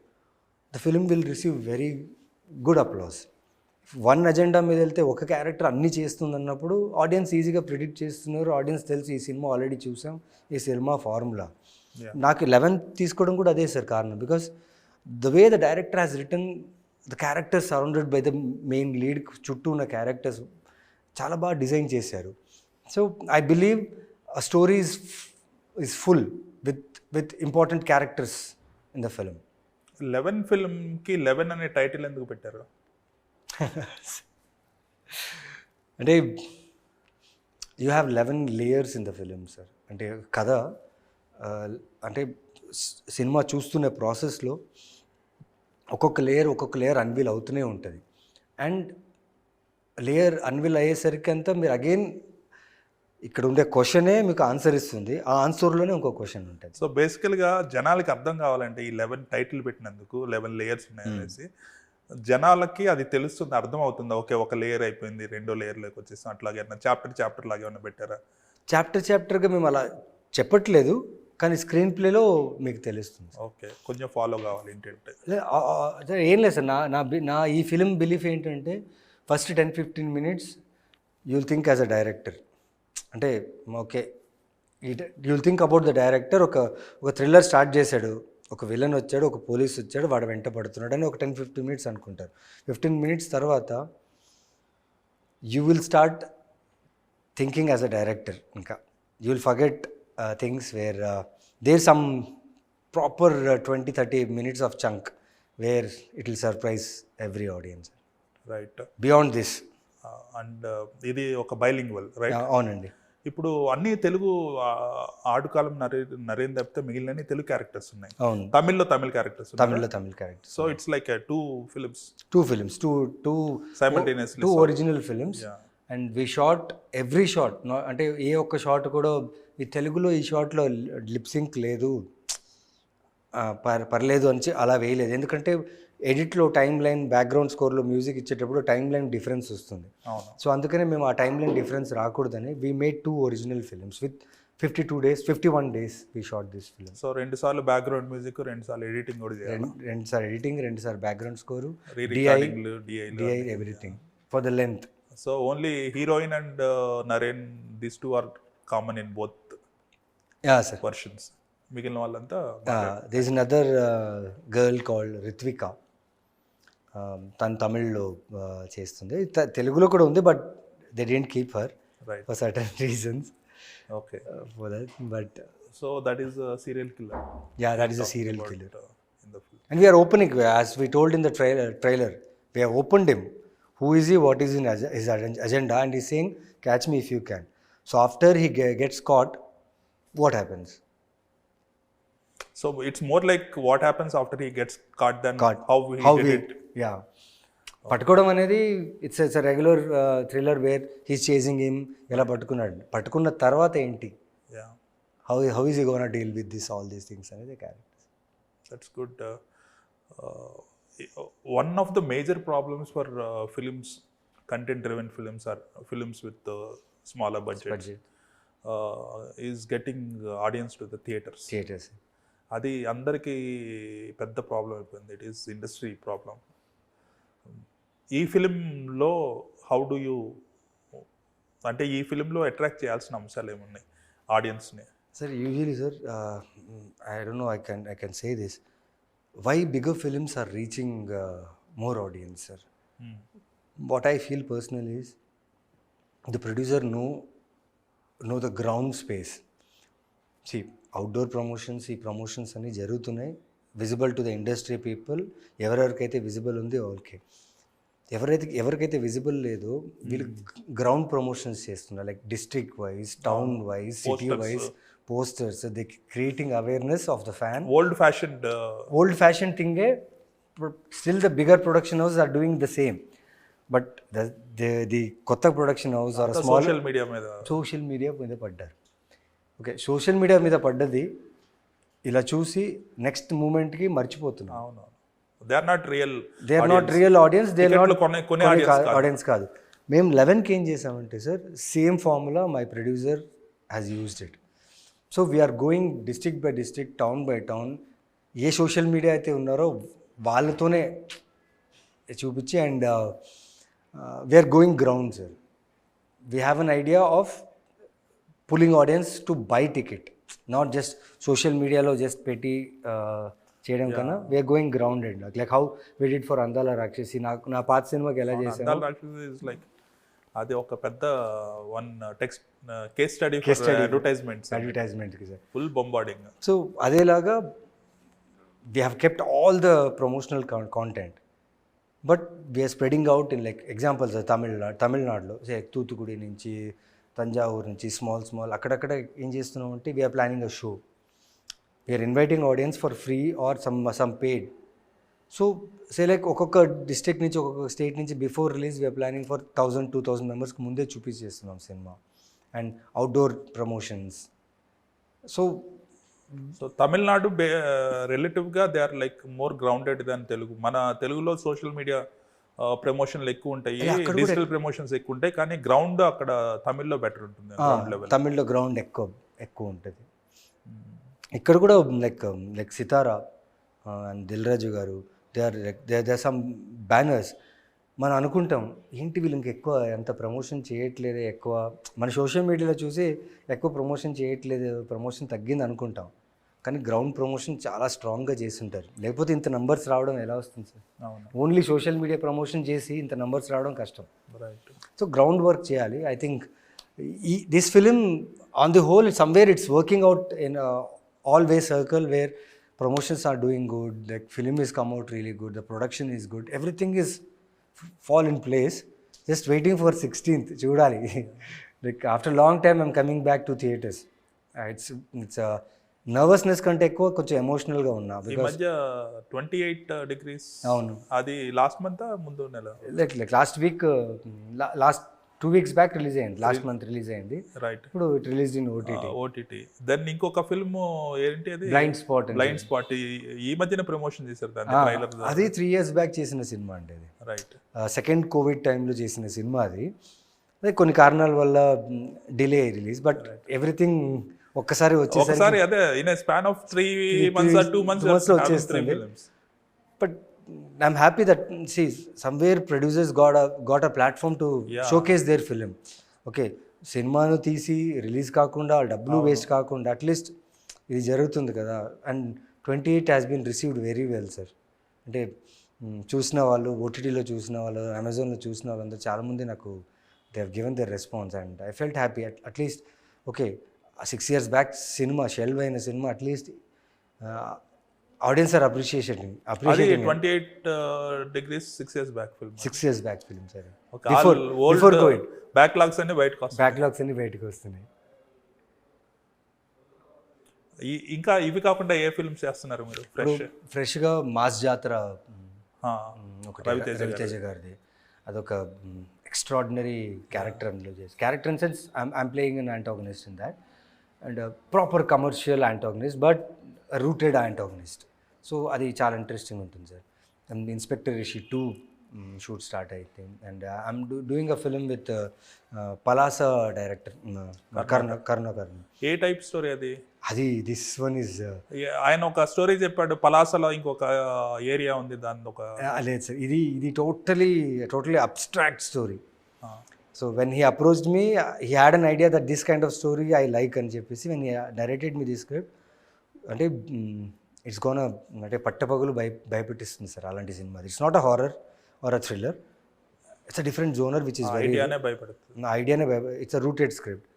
the film will receive very good applause. One agenda మీద వెళ్తే ఒక character అన్నీ చేస్తుంది అన్నప్పుడు audience ఈజీగా predict చేస్తున్నారు. Audience తెలుసు ఈ సినిమా ఆల్రెడీ చూసాం, ఈ సినిమా ఫార్ములా. నాకు 11th తీసుకోవడం కూడా అదే సార్ కారణం, because the way the director has return the characters surrounded by the main lead, చుట్టూ ఉన్న క్యారెక్టర్స్ చాలా బాగా డిజైన్ చేశారు. So I believe a story is full with important characters in the film. 11 ఫిల్మ్కి 11 అనే టైటిల్ ఎందుకు పెట్టారు? అంటే you have 11 layers in the film sir. అంటే కథ అంటే సినిమా చూస్తున్న ప్రాసెస్లో ఒక్కొక్క లేయర్ అన్వీల్ అవుతూనే ఉంటుంది. అండ్ లేయర్ అన్వీల్ అయ్యేసరికి అంతా మీరు అగైన్ ఇక్కడ ఉండే క్వశ్చనే మీకు ఆన్సర్ ఇస్తుంది, ఆ ఆన్సర్లోనే ఇంకో క్వశ్చన్ ఉంటుంది. సో బేసికల్గా జనాలకి అర్థం కావాలంటే ఈ 11 టైటిల్ పెట్టినందుకు 11 లేయర్స్ ఉన్నాయనేసి జనాలకి అది తెలుస్తుంది, అర్థం అవుతుంది. ఓకే, ఒక లేయర్ అయిపోయింది, రెండో లేయర్లోకి వచ్చేసాం, అట్లాగే చాప్టర్ లాగా ఏమన్నా పెట్టారా? చాప్టర్గా మేము అలా చెప్పట్లేదు, కానీ స్క్రీన్ ప్లేలో మీకు తెలుస్తుంది. ఓకే, కొంచెం ఫాలో కావాలి ఏంటంటే ఏం లేదు సార్. నా ఈ ఫిలిం బిలీఫ్ ఏంటంటే first 10-15 minutes you will think as a director. అంటే okay, you will think about the director. ఒక థ్రిల్లర్ స్టార్ట్ చేశాడు, ఒక విలన్ వచ్చాడు, ఒక పోలీస్ వచ్చాడు, వాడు వెంట పడుతున్నాడు అని ఒక 10-15 minutes అనుకుంటారు. 15 minutes తర్వాత you will start thinking as a director. ఇంకా you will forget things where there some proper 20-30 minutes of chunk where it will surprise every audience. Right. Beyond this. And ఇది ఒక బైలింగ్వల్, రైట్? అవునండి. ఇప్పుడు అన్ని తెలుగు ఆడుకాలం నరేన్ తప్పితే మిగిలిన Telugu characters ఉన్నాయి. అవును. Tamil characters. Tamil characters. So it's like 2 films. 2 films, two simultaneously. 2 original films. And we shot every shot. అంటే ఏ ఒక్క షాట్ కూడా ఈ తెలుగులో ఈ షాట్లో లిప్సింక్ లేదు, పర్లేదు అని అలా వేయలేదు. ఎందుకంటే ఎడిట్లో టైం లైన్, బ్యాక్గ్రౌండ్ స్కోర్లో మ్యూజిక్ ఇచ్చేటప్పుడు టైం లైన్ డిఫరెన్స్ వస్తుంది. సో అందుకనే మేము ఆ టైం లైన్ డిఫరెన్స్ రాకూడదని we made 2 original films with 51 days we shot this film. So 2 సార్లు బ్యాక్గ్రౌండ్ మ్యూజిక్, 2 సార్లు ఎడిటింగ్ కూడా చేయాలి. 2 సార్లు ఎడిటింగ్, 2 సార్లు background score, DI everything for the length. So only heroine and Naren, these 2 are common in both versions. మిగిలిన వాళ్ళంతా there is another girl called Rithvika. తను తమిళ్లో చేస్తుంది, తెలుగులో కూడా ఉంది, but they didn't keep her for certain reasons. Okay, for that. But so that is a serial killer. Yeah, that is a serial killer in the film. And we are opening, as we told in the trailer, we have opened him. Who is he? What is his agenda? And he's saying, "Catch me if you can." So after he gets caught, what happens? So it's more like what happens after he gets caught than how he did it. Yeah. పట్టుకోవడం అనేది it's regular thriller where he's chasing him, ఎలా పట్టుకున్న తర్వాత ఏంటి, how is he gonna deal with this all these things అనేది characters. That's good. One of the major problems for films, content driven films, or films with smaller budget is getting audience to the theaters. అది అందరికీ పెద్ద problem అయిపోయింది. It is industry problem. ఈ ఫిలింలో how do you, అంటే ఈ ఫిలింలో attract చేయాల్సిన అంశాలు ఏమున్నాయి ఆడియన్స్ని? Sir, usually, sir, I don't know. I can say this. Why bigger films are reaching more audience, sir? What I feel personally is the producer know the ground space. See, outdoor promotions, ఈ promotions అన్ని జరుగుతున్నాయి. Visible to the industry people. ఎవరెవరికైతే visible ఉంది okay. ఎవరికైతే visible లేదో వీళ్ళు ground promotions చేస్తున్నారు. Like district wise, town wise, city wise posters. So they creating awareness of the fan. Old fashioned thing, still the bigger production houses are doing the same, but the kotta production house or a small social media మీద పడ్డారు. Okay, social media మీద పడ్డది ఇలా చూసి next moment కి మర్చిపోతున్నారు. అవును, they are not real audience. They are not audience కాదు. మేము 11కి ఏం చేసామంటే sir, same formula my producer has used it. So we're going district by district, town by town, ఏ సోషల్ మీడియా అయితే ఉన్నారో వాళ్ళతోనే చూపించి, and we're going ground sir. We have an idea of pulling audience to buy ticket, not just social మీడియాలో just పెట్టి చేయడం కన్నా we're going grounded. Like how we did for అందాల రాక్షసి. నా పాత సినిమాకి ఎలా చేశాను, అది ఒక పెద్ద వన్ టెక్స్ట్ కేస్ స్టడీ అడ్వర్టైజ్మెంట్కి సార్, ఫుల్ బొంబార్డింగ్. సో అదేలాగా we have kept all the promotional content, but we're spreading out in like examples తమిళనాడులో తూతుకుడి నుంచి, తంజావూరు నుంచి, స్మాల్ అక్కడక్కడ ఏం చేస్తున్నాం అంటే we're planning a show. We're inviting audience for free or some paid. So like ఒక్కొక్క district నుంచి, ఒక్కొక్క స్టేట్ నుంచి before release we're planning for 1000-2000 మెంబర్స్కి ముందే చూపించేస్తున్నాం cinema. And outdoor promotions. So Tamil Nadu రిలేటివ్గా they are like more grounded than Telugu. మన తెలుగులో సోషల్ మీడియా ప్రమోషన్లు ఎక్కువ ఉంటాయి, డిజిటల్ ప్రమోషన్స్ ఎక్కువ ఉంటాయి, కానీ గ్రౌండ్ అక్కడ తమిళ్లో బెటర్ ఉంటుంది. తమిళ్లో గ్రౌండ్ ఎక్కువ ఉంటుంది. ఇక్కడ కూడా like Sitara and Dil Raju గారు, దే ఆర్ సమ్ బ్యానర్స్. మనం అనుకుంటాం ఏంటి వీళ్ళు ఇంకెక్కువ ఎంత ప్రమోషన్ చేయట్లేదు, ఎక్కువ మన సోషల్ మీడియాలో చూసి ఎక్కువ ప్రమోషన్ చేయట్లేదు, ప్రమోషన్ తగ్గింది అనుకుంటాం. కానీ గ్రౌండ్ ప్రమోషన్ చాలా స్ట్రాంగ్గా చేస్తుంటారు. లేకపోతే ఇంత నంబర్స్ రావడం ఎలా వస్తుంది sir? Only social media promotion చేసి ఇంత నంబర్స్ రావడం కష్టం. సో గ్రౌండ్ వర్క్ చేయాలి. I think this film on the whole somewhere it's working out in all way circle where promotions are doing good, like film is come out really good, the production is good, everything is fall in place. Just waiting for 16th chudali. Like after long time I'm coming back to theaters. It's a nervousness kante ekko konచెం emotional ga unna, because ఈ మధ్య 28 degrees అవును, అది last month ముందు నెల, like last week, last 2 weeks back release అయింది, last month release అయింది. Right, ఇప్పుడు it released in OTT. Then ఇంకొక ఫిల్మ్ ఏంటి అది, బ్లైండ్ స్పాట్, ఈ మధ్యన ప్రమోషన్ చేశారు దాన్ని, ట్రైలర్. అది 3 years బ్యాక్ చేసిన సినిమా అండి అది. రైట్, సెకండ్ కోవిడ్ టైంలో చేసిన సినిమా అది. అదే కొన్ని కారణాల వల్ల డిలే రిలీజ్, బట్ ఎవ్రీథింగ్ ఒక్కసారి వచ్చేసరికి అదే in a span of 3 months or 2 months వచ్చేస్తుంది. But I'm happy that somewhere producers got a platform to showcase their film. Okay, సినిమాను తీసి రిలీజ్ కాకుండా డబ్బులు వేస్ట్ కాకుండా అట్లీస్ట్ ఇది జరుగుతుంది కదా. And 28 has been received very well sir. అంటే చూసిన వాళ్ళు, ఓటీటీలో చూసిన వాళ్ళు, అమెజాన్లో చూసిన వాళ్ళందరూ చాలామంది నాకు they have given their response and I felt happy. At least okay, 6 years back cinema, shelve అయిన cinema, at least audience are appreciating. 28 degrees 6 years back film, 6 years back film sir. Before covid backlogs అన్ని బయటకు వస్తున్నాయి. ఇంకా ఇవి కాకుండా ఏ films చేస్తున్నారు మీరు ఫ్రెష్గా? మాస్ జాతర ఒకటి రవితేజ గారిది. అదొక ఎక్స్ట్రాడినరీ క్యారెక్టర్ అందులో చేసి, character in sense I'm playing an antagonist in that, and proper commercial antagonist but rooted antagonist. So అది చాలా ఇంట్రెస్టింగ్ ఉంటుంది sir. And inspector Rishi 2 shoot start అయితే. And I'm doing a film with Palasa director Karunakaran. ఏ type story అది? అది this one is ఆయన ఒక story చెప్పాడు, పలాసలో ఇంకొక ఏరియా ఉంది, దాని ఒక లేదు సార్, ఇది totally abstract story. So when he approached me he had an idea that this kind of story I like అని చెప్పేసి when he narrated me this script, అంటే ఇట్స్ గోన్ అంటే పట్టపగలు భయపెట్టిస్తుంది సార్ అలాంటి సినిమా. It's not a horror or a thriller, it's a different genre which is very ఐడియానే భయపడుతుంది. నా ఐడియానే ఇట్స్ అ రూటెడ్ స్క్రిప్ట్.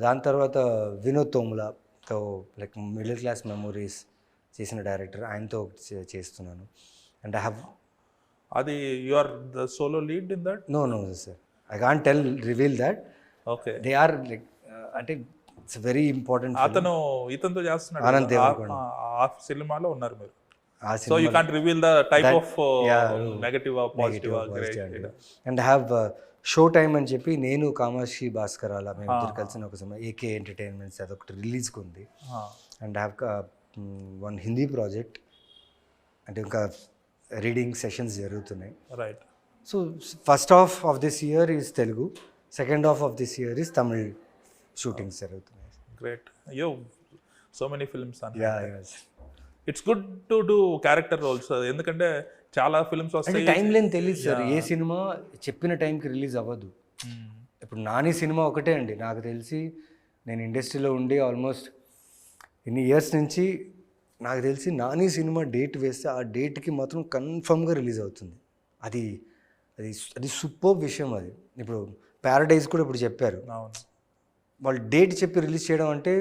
దాని తర్వాత వినోద్ తోములాతో లైక్ మిడిల్ క్లాస్ మెమోరీస్ చేసిన డైరెక్టర్, ఆయనతో చేస్తున్నాను. అండ్ ఐ హ్యావ్ అది you are the solo lead in that? No sir, I can't reveal that. Okay, they are like అంటే ఇట్స్ వెరీ ఇంపార్టెంట్. అతను ఇతనితో చేస్తున్నాడు, ఆనంద్ దేవరకొండ. ఆ సినిమాలో ఉన్నారు మీరు. ఆ so you can't reveal the type of yeah, negative positive. And have show time అని చెప్పి నేను కామాక్షి భాస్కర్ అలా మేము ఇద్దరు కలిసిన ఒక సినిమా ఏకే ఎంటర్టైన్మెంట్స్ అదొకటి రిలీజ్కి ఉంది. And have one Hindi project, అంటే ఇంకా రీడింగ్ సెషన్స్ జరుగుతున్నాయి. Right. So first half of this year is Telugu, second half of this year is Tamil shootings జరుగుతున్నాయి. Great. Yo so many films. Yes. It's good to do character roles, ఎందుకంటే చాలా films అంటే వస్తాయి. Time లేని తెలియదు sir, ఏ cinema చెప్పిన టైంకి release అవ్వదు. ఇప్పుడు నాని సినిమా ఒకటే అండి నాకు తెలిసి, నేను ఇండస్ట్రీలో ఉండి ఆల్మోస్ట్ ఇన్ని ఇయర్స్ నుంచి నాకు తెలిసి నాని సినిమా డేట్ వేస్తే ఆ డేట్కి మాత్రం కన్ఫర్మ్గా రిలీజ్ అవుతుంది. అది అది అది సూపర్ విషయం. అది ఇప్పుడు ప్యారడైజ్ కూడా ఇప్పుడు చెప్పారు, అవును. వాళ్ళు డేట్ చెప్పి రిలీజ్ చేయడం అంటే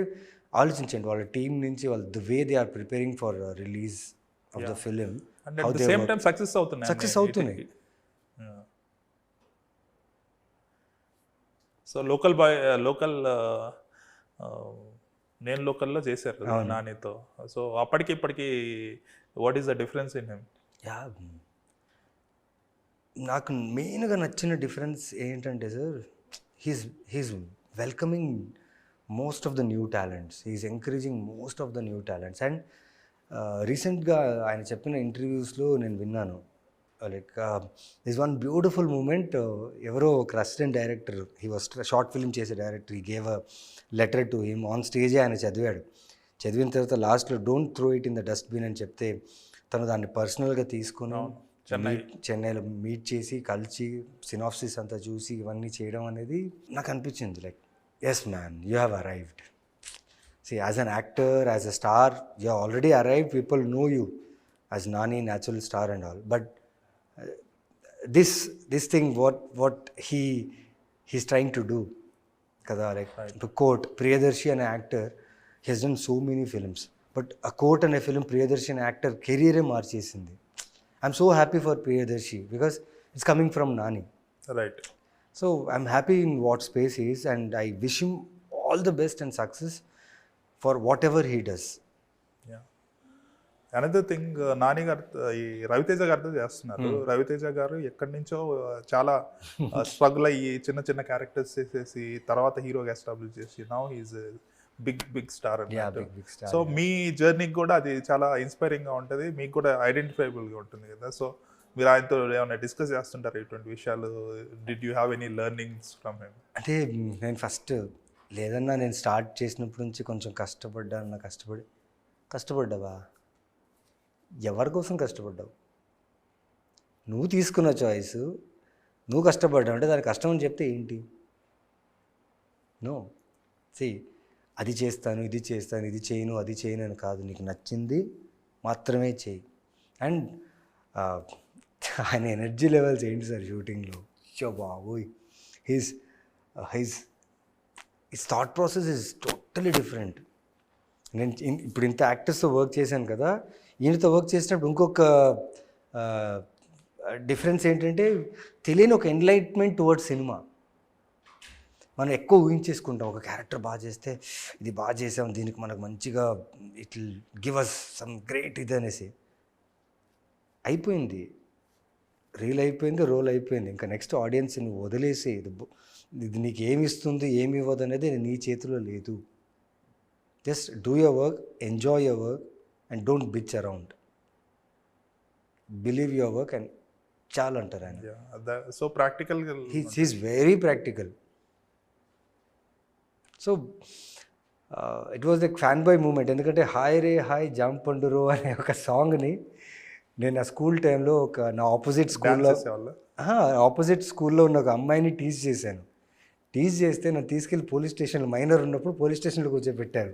ఆలోచించండి, వాళ్ళ టీం నుంచి వాళ్ళు the way they are preparing for release of the film, and at the same time success అవుతున్నాయి. సో లోకల్ నేను లోకల్లో చేశారు కదా నానితో. సో అప్పటికి ఇప్పటికి what is the difference in him? నాకు మెయిన్గా నచ్చిన డిఫరెన్స్ ఏంటంటే sir, he's welcoming most of the new talents, he's encouraging most of the new talents. And రీసెంట్గా ఆయన చెప్పిన ఇంటర్వ్యూస్లో నేను విన్నాను, like this one beautiful moment. ఎవరో ఒక assistant director, he was short film చేసే director, he gave a letter to him on స్టేజే. ఆయన చదివిన తర్వాత లాస్ట్లో don't throw it in the dustbin అని చెప్తే తను దాన్ని పర్సనల్గా తీసుకుని చెన్నైలో మీట్ చేసి కలిసి సినాప్సిస్ అంతా చూసి ఇవన్నీ చేయడం అనేది నాకు అనిపించింది like yes man, you have arrived. See, as an actor, as a star, you have already arrived. People know you as Nani, natural star and all. But this thing, what he's trying to do, kada, like the quote, Priyadarshi an actor, he has done so many films. But a quote and a film, Priyadarshi an actor, career marchesindi. I'm so happy for Priyadarshi because it's coming from Nani. Right. So I'm happy in what space he is, and I wish him all the best and success for whatever he does. Yeah. Another thing, Nani గారు ఈ రవితేజ గారితో చేస్తున్నారు. రవితేజ గారు ఎక్కడి నుంచో చాలా struggle అయ్యి చిన్న చిన్న క్యారెక్టర్స్ చేసేసి తర్వాత హీరోగా ఎస్టాబ్లిష్ చేసి నౌ హీస్ బిగ్ స్టార్ అన్నట్టు. సో మీ జర్నీకి కూడా అది చాలా ఇన్స్పైరింగ్ గా ఉంటుంది, మీకు కూడా ఐడెంటిఫైబుల్ గా ఉంటుంది కదా. సో మీరు ఆయనతో ఏమైనా డిస్కస్ చేస్తుంటారు ఇటువంటి విషయాలు? Did you have any learnings from him? అంటే నేను ఫస్ట్ లేదన్నా నేను స్టార్ట్ చేసినప్పటి నుంచి కొంచెం కష్టపడ్డావా? ఎవరి కోసం కష్టపడ్డావు? నువ్వు తీసుకున్న చాయిస్, నువ్వు కష్టపడ్డావు అంటే దాని కష్టం అని చెప్తే ఏంటి? నో, అది చేస్తాను, ఇది చేస్తాను, ఇది చేయను, అది చేయను అని కాదు, నీకు నచ్చింది మాత్రమే చేయి. అండ్ ఆయన ఎనర్జీ లెవెల్స్ ఏంటి సార్ షూటింగ్లో, షో బాబోయ్, his thought process is totally different. నేను ఇప్పుడు ఇంత యాక్టర్స్తో వర్క్ చేశాను కదా, ఈయనతో వర్క్ చేసినప్పుడు ఇంకొక డిఫరెన్స్ ఏంటంటే తెలియని ఒక ఎన్లైట్మెంట్ టువర్డ్స్ సినిమా. మనం ఎక్కువ ఊహించేసుకుంటాం, ఒక క్యారెక్టర్ బాగా చేస్తే ఇది బాగా చేసాం, దీనికి మనకు మంచిగా it will give us some great ఇది అనేసి. అయిపోయింది, రీల్ అయిపోయింది, రోల్ అయిపోయింది, ఇంకా నెక్స్ట్ ఆడియన్స్ నువ్వు వదిలేసి ఇది నీకు ఏమి ఇస్తుంది ఏమి ఇవ్వదు అనేది నీ చేతిలో లేదు. Just do your work, enjoy your work and don't bitch around. Believe your work and చాలు అంటారు ఆయన. So practical. He's very practical. So it was like fan boy moment. ఎందుకంటే హాయ్ రే హాయ్ జాంప్ పండురో అనే ఒక సాంగ్ని నేను నా స్కూల్ టైంలో నా ఆపోజిట్ స్కూల్లో ఉన్న ఒక అమ్మాయిని టీజ్ చేశాను. టీజ్ చేస్తే నన్ను తీసుకెళ్ళి పోలీస్ స్టేషన్లో, మైనర్ ఉన్నప్పుడు పోలీస్ స్టేషన్లో కూర్చోబెట్టారు.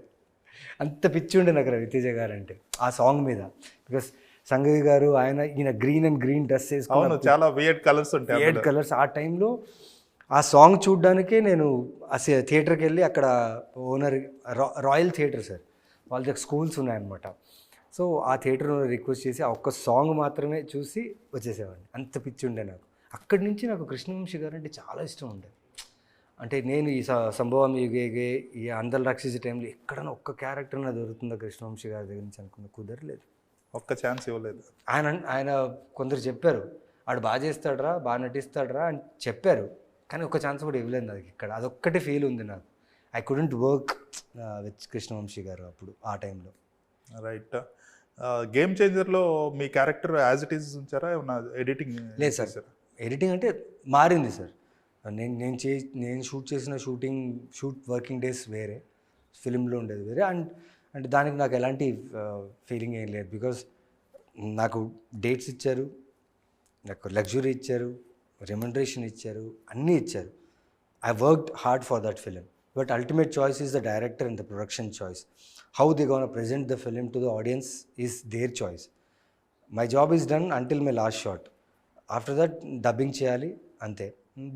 అంత పిచ్చి ఉండే నాకు రవితేజ గారు అంటే ఆ సాంగ్ మీద. బికాస్ సంగవి గారు ఈయన గ్రీన్ అండ్ గ్రీన్ డ్రెస్ వేసుకుని చాలా వియర్డ్ కలర్స్ ఉంటాయి. Weird colours. ఆ టైంలో ఆ సాంగ్ చూడ్డానికే నేను థియేటర్కి వెళ్ళి, అక్కడ ఓనర్ రాయల్ థియేటర్ సార్, వాళ్ళ దగ్గర స్కూల్స్ ఉన్నాయన్నమాట. సో ఆ థియేటర్ రిక్వెస్ట్ చేసి ఆ ఒక్క సాంగ్ మాత్రమే చూసి వచ్చేసేవాడిని. అంత పిచ్చి ఉండే నాకు. అక్కడి నుంచి నాకు కృష్ణవంశీ గారు అంటే చాలా ఇష్టం ఉండే. అంటే నేను ఈ సంభవం యుగేగే, ఈ అందల్ రక్షించే టైంలో ఎక్కడైనా ఒక్క క్యారెక్టర్ నా దొరుకుతుందా కృష్ణవంశీ గారి దగ్గర నుంచి అనుకున్న, కుదరలేదు. ఒక్క ఛాన్స్ ఇవ్వలేదు. ఆయన కొందరు చెప్పారు ఆడు బాగా చేస్తాడరా, బాగా నటిస్తాడరా అని చెప్పారు, కానీ ఒక్క ఛాన్స్ కూడా ఇవ్వలేదు నాకు ఇక్కడ. అదొక్కటే ఫీల్ ఉంది నాకు. I couldn't work with Krishnavamsi garu అప్పుడు ఆ టైంలో. రైట్. గేమ్ చేంజర్లో మీ క్యారెక్టర్ యాజ్ ఇట్ ఈస్ ఉంచారా, ఏమన్నా ఎడిటింగ్? లేదు సార్, ఎడిటింగ్ అంటే మారింది సార్. నేను షూట్ చేసిన షూట్ వర్కింగ్ డేస్ వేరే, ఫిలింలో ఉండేది వేరే. అండ్ దానికి నాకు ఎలాంటి ఫీలింగ్ ఏం లేదు. బికాజ్ నాకు డేట్స్ ఇచ్చారు, నాకు లగ్జరీ ఇచ్చారు, రెమ్యునరేషన్ ఇచ్చారు, అన్నీ ఇచ్చారు. I worked hard for that film. But ultimate choice is the director and the production choice. How they gonna present the film to the audience is their choice. My job is done until my last shot. After that dubbing చేయాలి అంతే.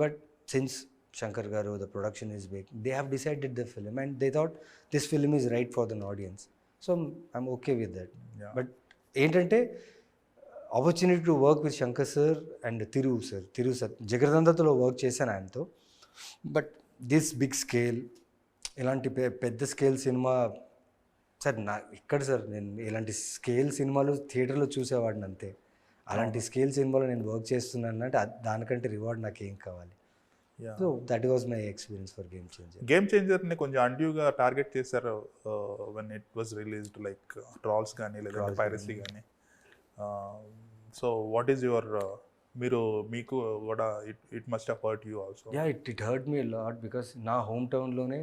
But since Shankar garu, the production is big, they have decided the film and they thought this film is right for than audience. So I'm okay with that. But ఏంటంటే opportunity to work with Shankar sir and Thiru sir జగదందతో work చేశాను ఆయనతో. But this big scale, ఇలాంటి పెద్ద scale సినిమా sir ఇక్కడ sir నేను ఇలాంటి స్కేల్ సినిమాలు థియేటర్లో చూసేవాడిని అంతే. అలాంటి స్కేల్ సినిమాలో నేను వర్క్ చేస్తున్నాను అంటే దానికంటే రివార్డ్ నాకు ఏం కావాలి. So that was my experience for game changer. Game చేంజర్ని కొంచెం అన్డ్యూగా టార్గెట్ చేశారు when it was released, like trolls కానీ లేదా పైరసీ కానీ. సో వాట్ ఈస్ యువర్ మీకు కూడా it must have hurt you also? Yeah, it hurt me lot. Because నా హోమ్ టౌన్లోనే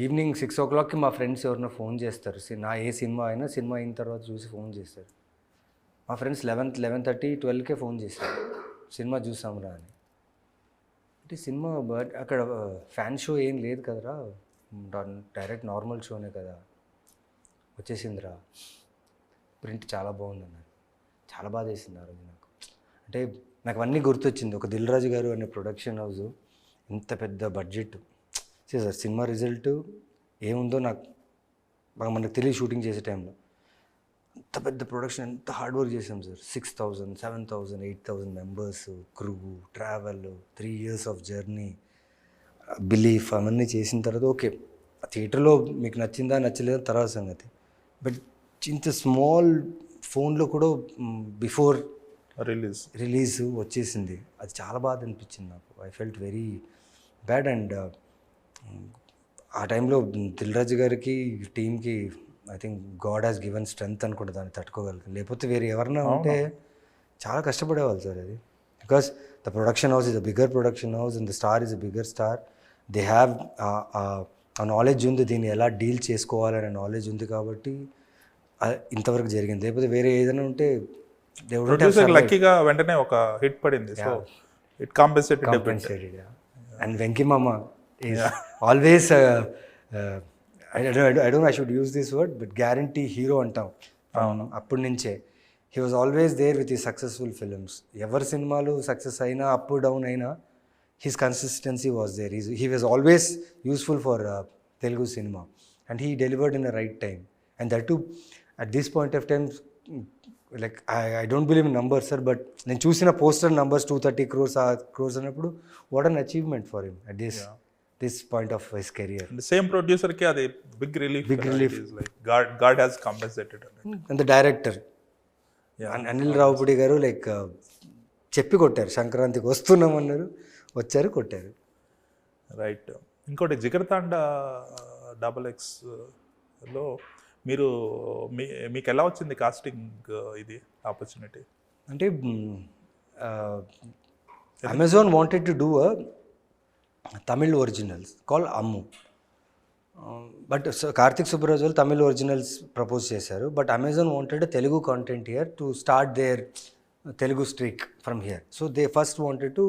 ఈవినింగ్ 6 o'clockకి మా ఫ్రెండ్స్ ఎవరైనా ఫోన్ చేస్తారు. ఏ సినిమా అయినా, సినిమా అయిన తర్వాత చూసి ఫోన్ చేస్తారు. మా ఫ్రెండ్స్ 11:30, 12కే ఫోన్ చేస్తారు, సినిమా చూసాంరా అని. అంటే సినిమా బట్ అక్కడ ఫ్యాన్ షో ఏం లేదు కదరా, డైరెక్ట్ నార్మల్ షోనే కదా, వచ్చేసిందిరా, ప్రింట్ చాలా బాగుంది అన్నారు. చాలా బాధ వేసింది ఆ రోజు నాకు. అంటే నాకు అన్నీ గుర్తొచ్చింది. ఒక దిల్ రాజు గారు అనే ప్రొడక్షన్ హౌస్, ఇంత పెద్ద బడ్జెట్ సార్, సినిమా రిజల్ట్ ఏముందో మనకు తెలియదు షూటింగ్ చేసే టైంలో. అంత పెద్ద ప్రొడక్షన్, ఎంత హార్డ్ వర్క్ చేసాం sir. 6,000, 7,000, 8,000 members, crew, travel, 3 years of journey, belief, అవన్నీ చేసిన తర్వాత ఓకే థియేటర్లో మీకు నచ్చిందా నచ్చలేదా తర్వాత సంగతి. బట్ ఇంత స్మాల్ ఫోన్లో కూడా బిఫోర్ రిలీజ్ వచ్చేసింది. అది చాలా బాధ అనిపించింది నాకు. I felt very bad. And ఆ టైంలో దిల్ రాజు గారికి, టీమ్కి I think God has given strength అనుకుంటే దాన్ని తట్టుకోగలిగాను. లేకపోతే వేరే ఎవరన్నా ఉంటే చాలా కష్టపడేవాళ్ళు సార్. అది because the production house is a bigger production house and the star is a bigger star. They have ఆ నాలెడ్జ్ ఉంది, దీన్ని ఎలా డీల్ చేసుకోవాలనే నాలెడ్జ్ ఉంది కాబట్టి ఇంతవరకు జరిగింది. లేకపోతే వేరే ఏదైనా ఉంటే లక్కీగా వెంటనే ఒక హిట్ పడింది. So it compensated. And Venky Mama is always I don't know I should use this word, but guarantee hero అంటాం అప్పటి నుంచే. He was always there with his successful films. ఎవరి సినిమాలు సక్సెస్ అయినా, అప్ డౌన్ అయినా, his consistency was there. He was always useful for Telugu cinema and he delivered in the right time. And that too at this point of time, like I don't believe in numbers sir, but నేను చూసిన poster numbers 230 crores అన్నప్పుడు what an achievement for him at this point of his career. The same producer ki adi big relief like god has compensated and the director Anil Ravapudi garu like చెప్పి కొట్టారు, సంక్రాంతికి వస్తున్నాం అన్నారు, వచ్చారు, కొట్టారు. Right. ఇంకోటి Jigarthanda XX లో మీకు ఎలా వచ్చింది కాస్టింగ్ ఇది ఆపర్చునిటీ? అంటే Amazon wanted to do a Tamil originals call Ammu. But Karthik Subbaraju వాళ్ళు తమిళ్ ఒరిజినల్స్ ప్రపోజ్ చేశారు. But Amazon wanted Telugu content here to start their Telugu streak from here. So they first wanted to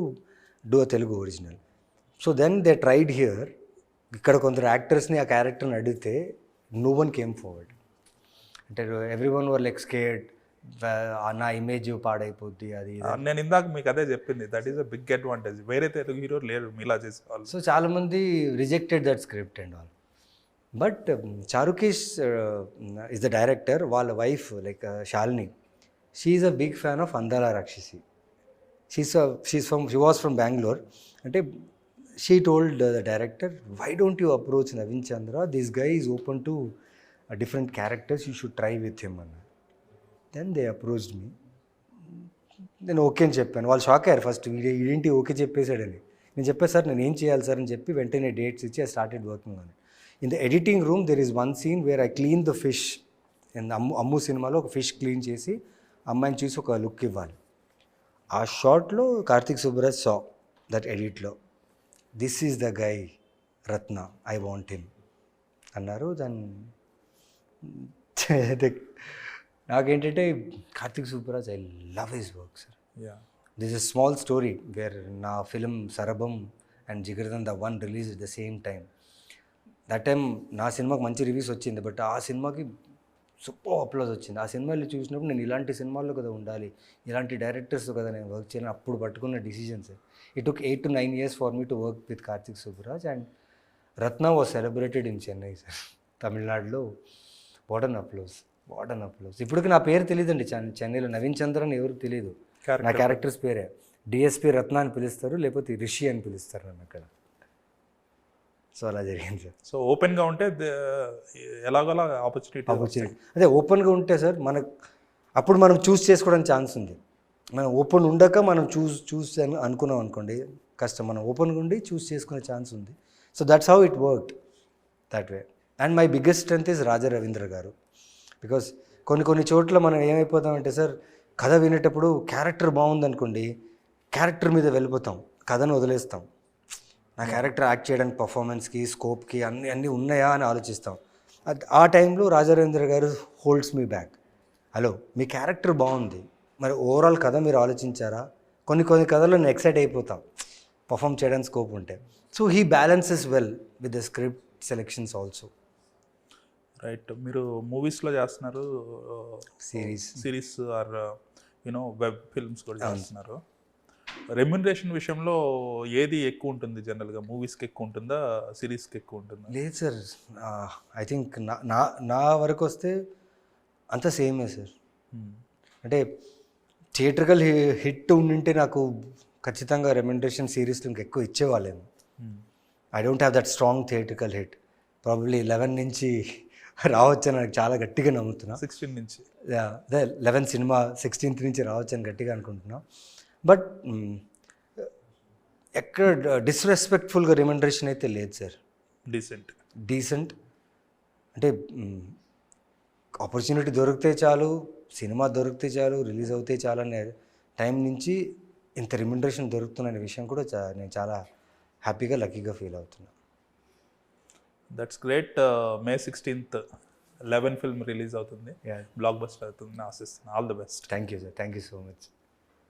do a Telugu original. So then they tried here. ఇక్కడ కొందరు యాక్టర్స్ని ఆ క్యారెక్టర్ని అడిగితే no one came forward. అంటే everyone were like scared, నా image పాడైపోద్ది అది ఇది. నేను ఇందాక మీకు అదే చెప్పింది, that is a big advantage. వేరే తెలుగు హీరో లేరు మీలా చేసేవాళ్ళు. సో చాలామంది rejected that script and all. But Charukesh is the director. వాళ్ళ wife like Shalini, she is a big fan of Andala Rakshasi. She was from Bengaluru. అంటే she told the director, why don't you approach Naveen Chandra, this guy is open to different characters, you should try with him అన్న. Then they approached me. నేను okay అని చెప్పాను. వాళ్ళు shock అయ్యారు first, ఏంటి okay చెప్పేశాడని. నేను చెప్పాను సార్ నేను ఏం చేయాలి సార్ అని చెప్పి వెంటనే డేట్స్ ఇచ్చి I started working on it. In the editing room there is one scene where I clean the fish. Ammu సినిమాలో ఒక ఫిష్ క్లీన్ చేసి అమ్మాయిని చూసి ఒక లుక్ ఇవ్వాలి. ఆ షాట్లో కార్తిక్ సుబ్బరాజ్ సా దట్ ఎడిట్లో, this is the guy Ratna, I want him అన్నారు. దాన్ని నాకేంటంటే Karthik Subbaraj, I love his work sir. This is small story where నా film Sarabham and Jigarthanda the one release at the same time. That time నా సినిమాకి మంచి రివ్యూస్ వచ్చింది, but ఆ సినిమాకి సూపర్ అప్లోజ్ వచ్చింది. ఆ సినిమాలు చూసినప్పుడు నేను ఇలాంటి సినిమాల్లో కదా ఉండాలి, ఇలాంటి డైరెక్టర్స్ కదా నేను వర్క్ చేయాలని అప్పుడు పట్టుకున్న decisions. It took 8 to 9 years for me to work with Karthik Subbaraj. And Ratna was celebrated in Chennai sir, తమిళనాడులో. What an applause. ఇప్పటికి నా పేరు తెలియదండి చెన్నైలో. నవీన్ చంద్రన్ ఎవరికి తెలియదు. నా క్యారెక్టర్స్ పేరే డిఎస్పి రత్న అని పిలుస్తారు, లేకపోతే రిషి అని పిలుస్తారు నన్ను అక్కడ. సో అలా జరిగింది సార్. సో ఓపెన్గా ఉంటే ఎలాగోలా ఆపర్చునిటీ. అదే ఓపెన్గా ఉంటే సార్ అప్పుడు మనం చూస్ చేసుకోవడానికి ఛాన్స్ ఉంది. మనం ఓపెన్ ఉండక మనం చూస్ అనుకున్నాం అనుకోండి కష్టం. మనం ఓపెన్గా ఉండి చూస్ చేసుకునే ఛాన్స్ ఉంది. So that's how it worked that way. And my biggest strength is Raja Ravindra garu. Because కొన్ని చోట్ల మనం ఏమైపోతామంటే సార్, కథ వినేటప్పుడు క్యారెక్టర్ బాగుందనుకోండి, క్యారెక్టర్ మీద వెళ్ళిపోతాం, కథను వదిలేస్తాం. నా క్యారెక్టర్ యాక్ట్ చేయడానికి పర్ఫార్మెన్స్కి, స్కోప్కి అన్నీ ఉన్నాయా అని ఆలోచిస్తాం. ఆ టైంలో రాజా రవీంద్ర గారు హోల్డ్స్ మీ బ్యాక్. హలో, మీ క్యారెక్టర్ బాగుంది, మరి ఓవరాల్ కథ మీరు ఆలోచించారా? కొన్ని కథల్లో నేను ఎక్సైట్ అయిపోతాం పర్ఫామ్ చేయడానికి స్కోప్ ఉంటే. So he balances well with the script selections also. Right. మీరు మూవీస్లో చేస్తున్నారు, సిరీస్ ఆర్ వెబ్ ఫిల్మ్స్ కూడా చేస్తున్నారు. రెమ్యునరేషన్ విషయంలో ఏది ఎక్కువ ఉంటుంది జనరల్గా? మూవీస్కి ఎక్కువ ఉంటుందా, సిరీస్కి ఎక్కువ ఉంటుందా? లేదు సార్, ఐ థింక్ నా వరకు వస్తే అంత సేమే సార్. అంటే థియేట్రికల్ హిట్ ఉండింటే నాకు ఖచ్చితంగా రెమ్యునరేషన్ సిరీస్లో ఇంకెక్కువ ఇచ్చేవాళ్ళేమో. I don't have that strong theatrical hit. Probably 11 నుంచి రావచ్చని నాకు చాలా గట్టిగా నమ్ముతున్నా. 16 నుంచి అదే 11 సినిమా 16th నుంచి రావచ్చని గట్టిగా అనుకుంటున్నా. బట్ ఎక్కడ డిస్రెస్పెక్ట్ఫుల్గా రెమ్యునరేషన్ అయితే లేదు సార్. డీసెంట్ అంటే ఆపర్చునిటీ దొరికితే చాలు, సినిమా దొరికితే చాలు, రిలీజ్ అవుతే చాలు అనే టైం నుంచి ఇంత రెమ్యునరేషన్ దొరుకుతున్న విషయం కూడా నేను చాలా హ్యాపీగా, లక్కీగా ఫీల్ అవుతున్నా. That's great. May 16th 11 film release అవుతుంది, బ్లాక్ బస్టర్ అవుతుంది ఆశిస్తున్నాను. All the best. Thank you sir, thank you so much.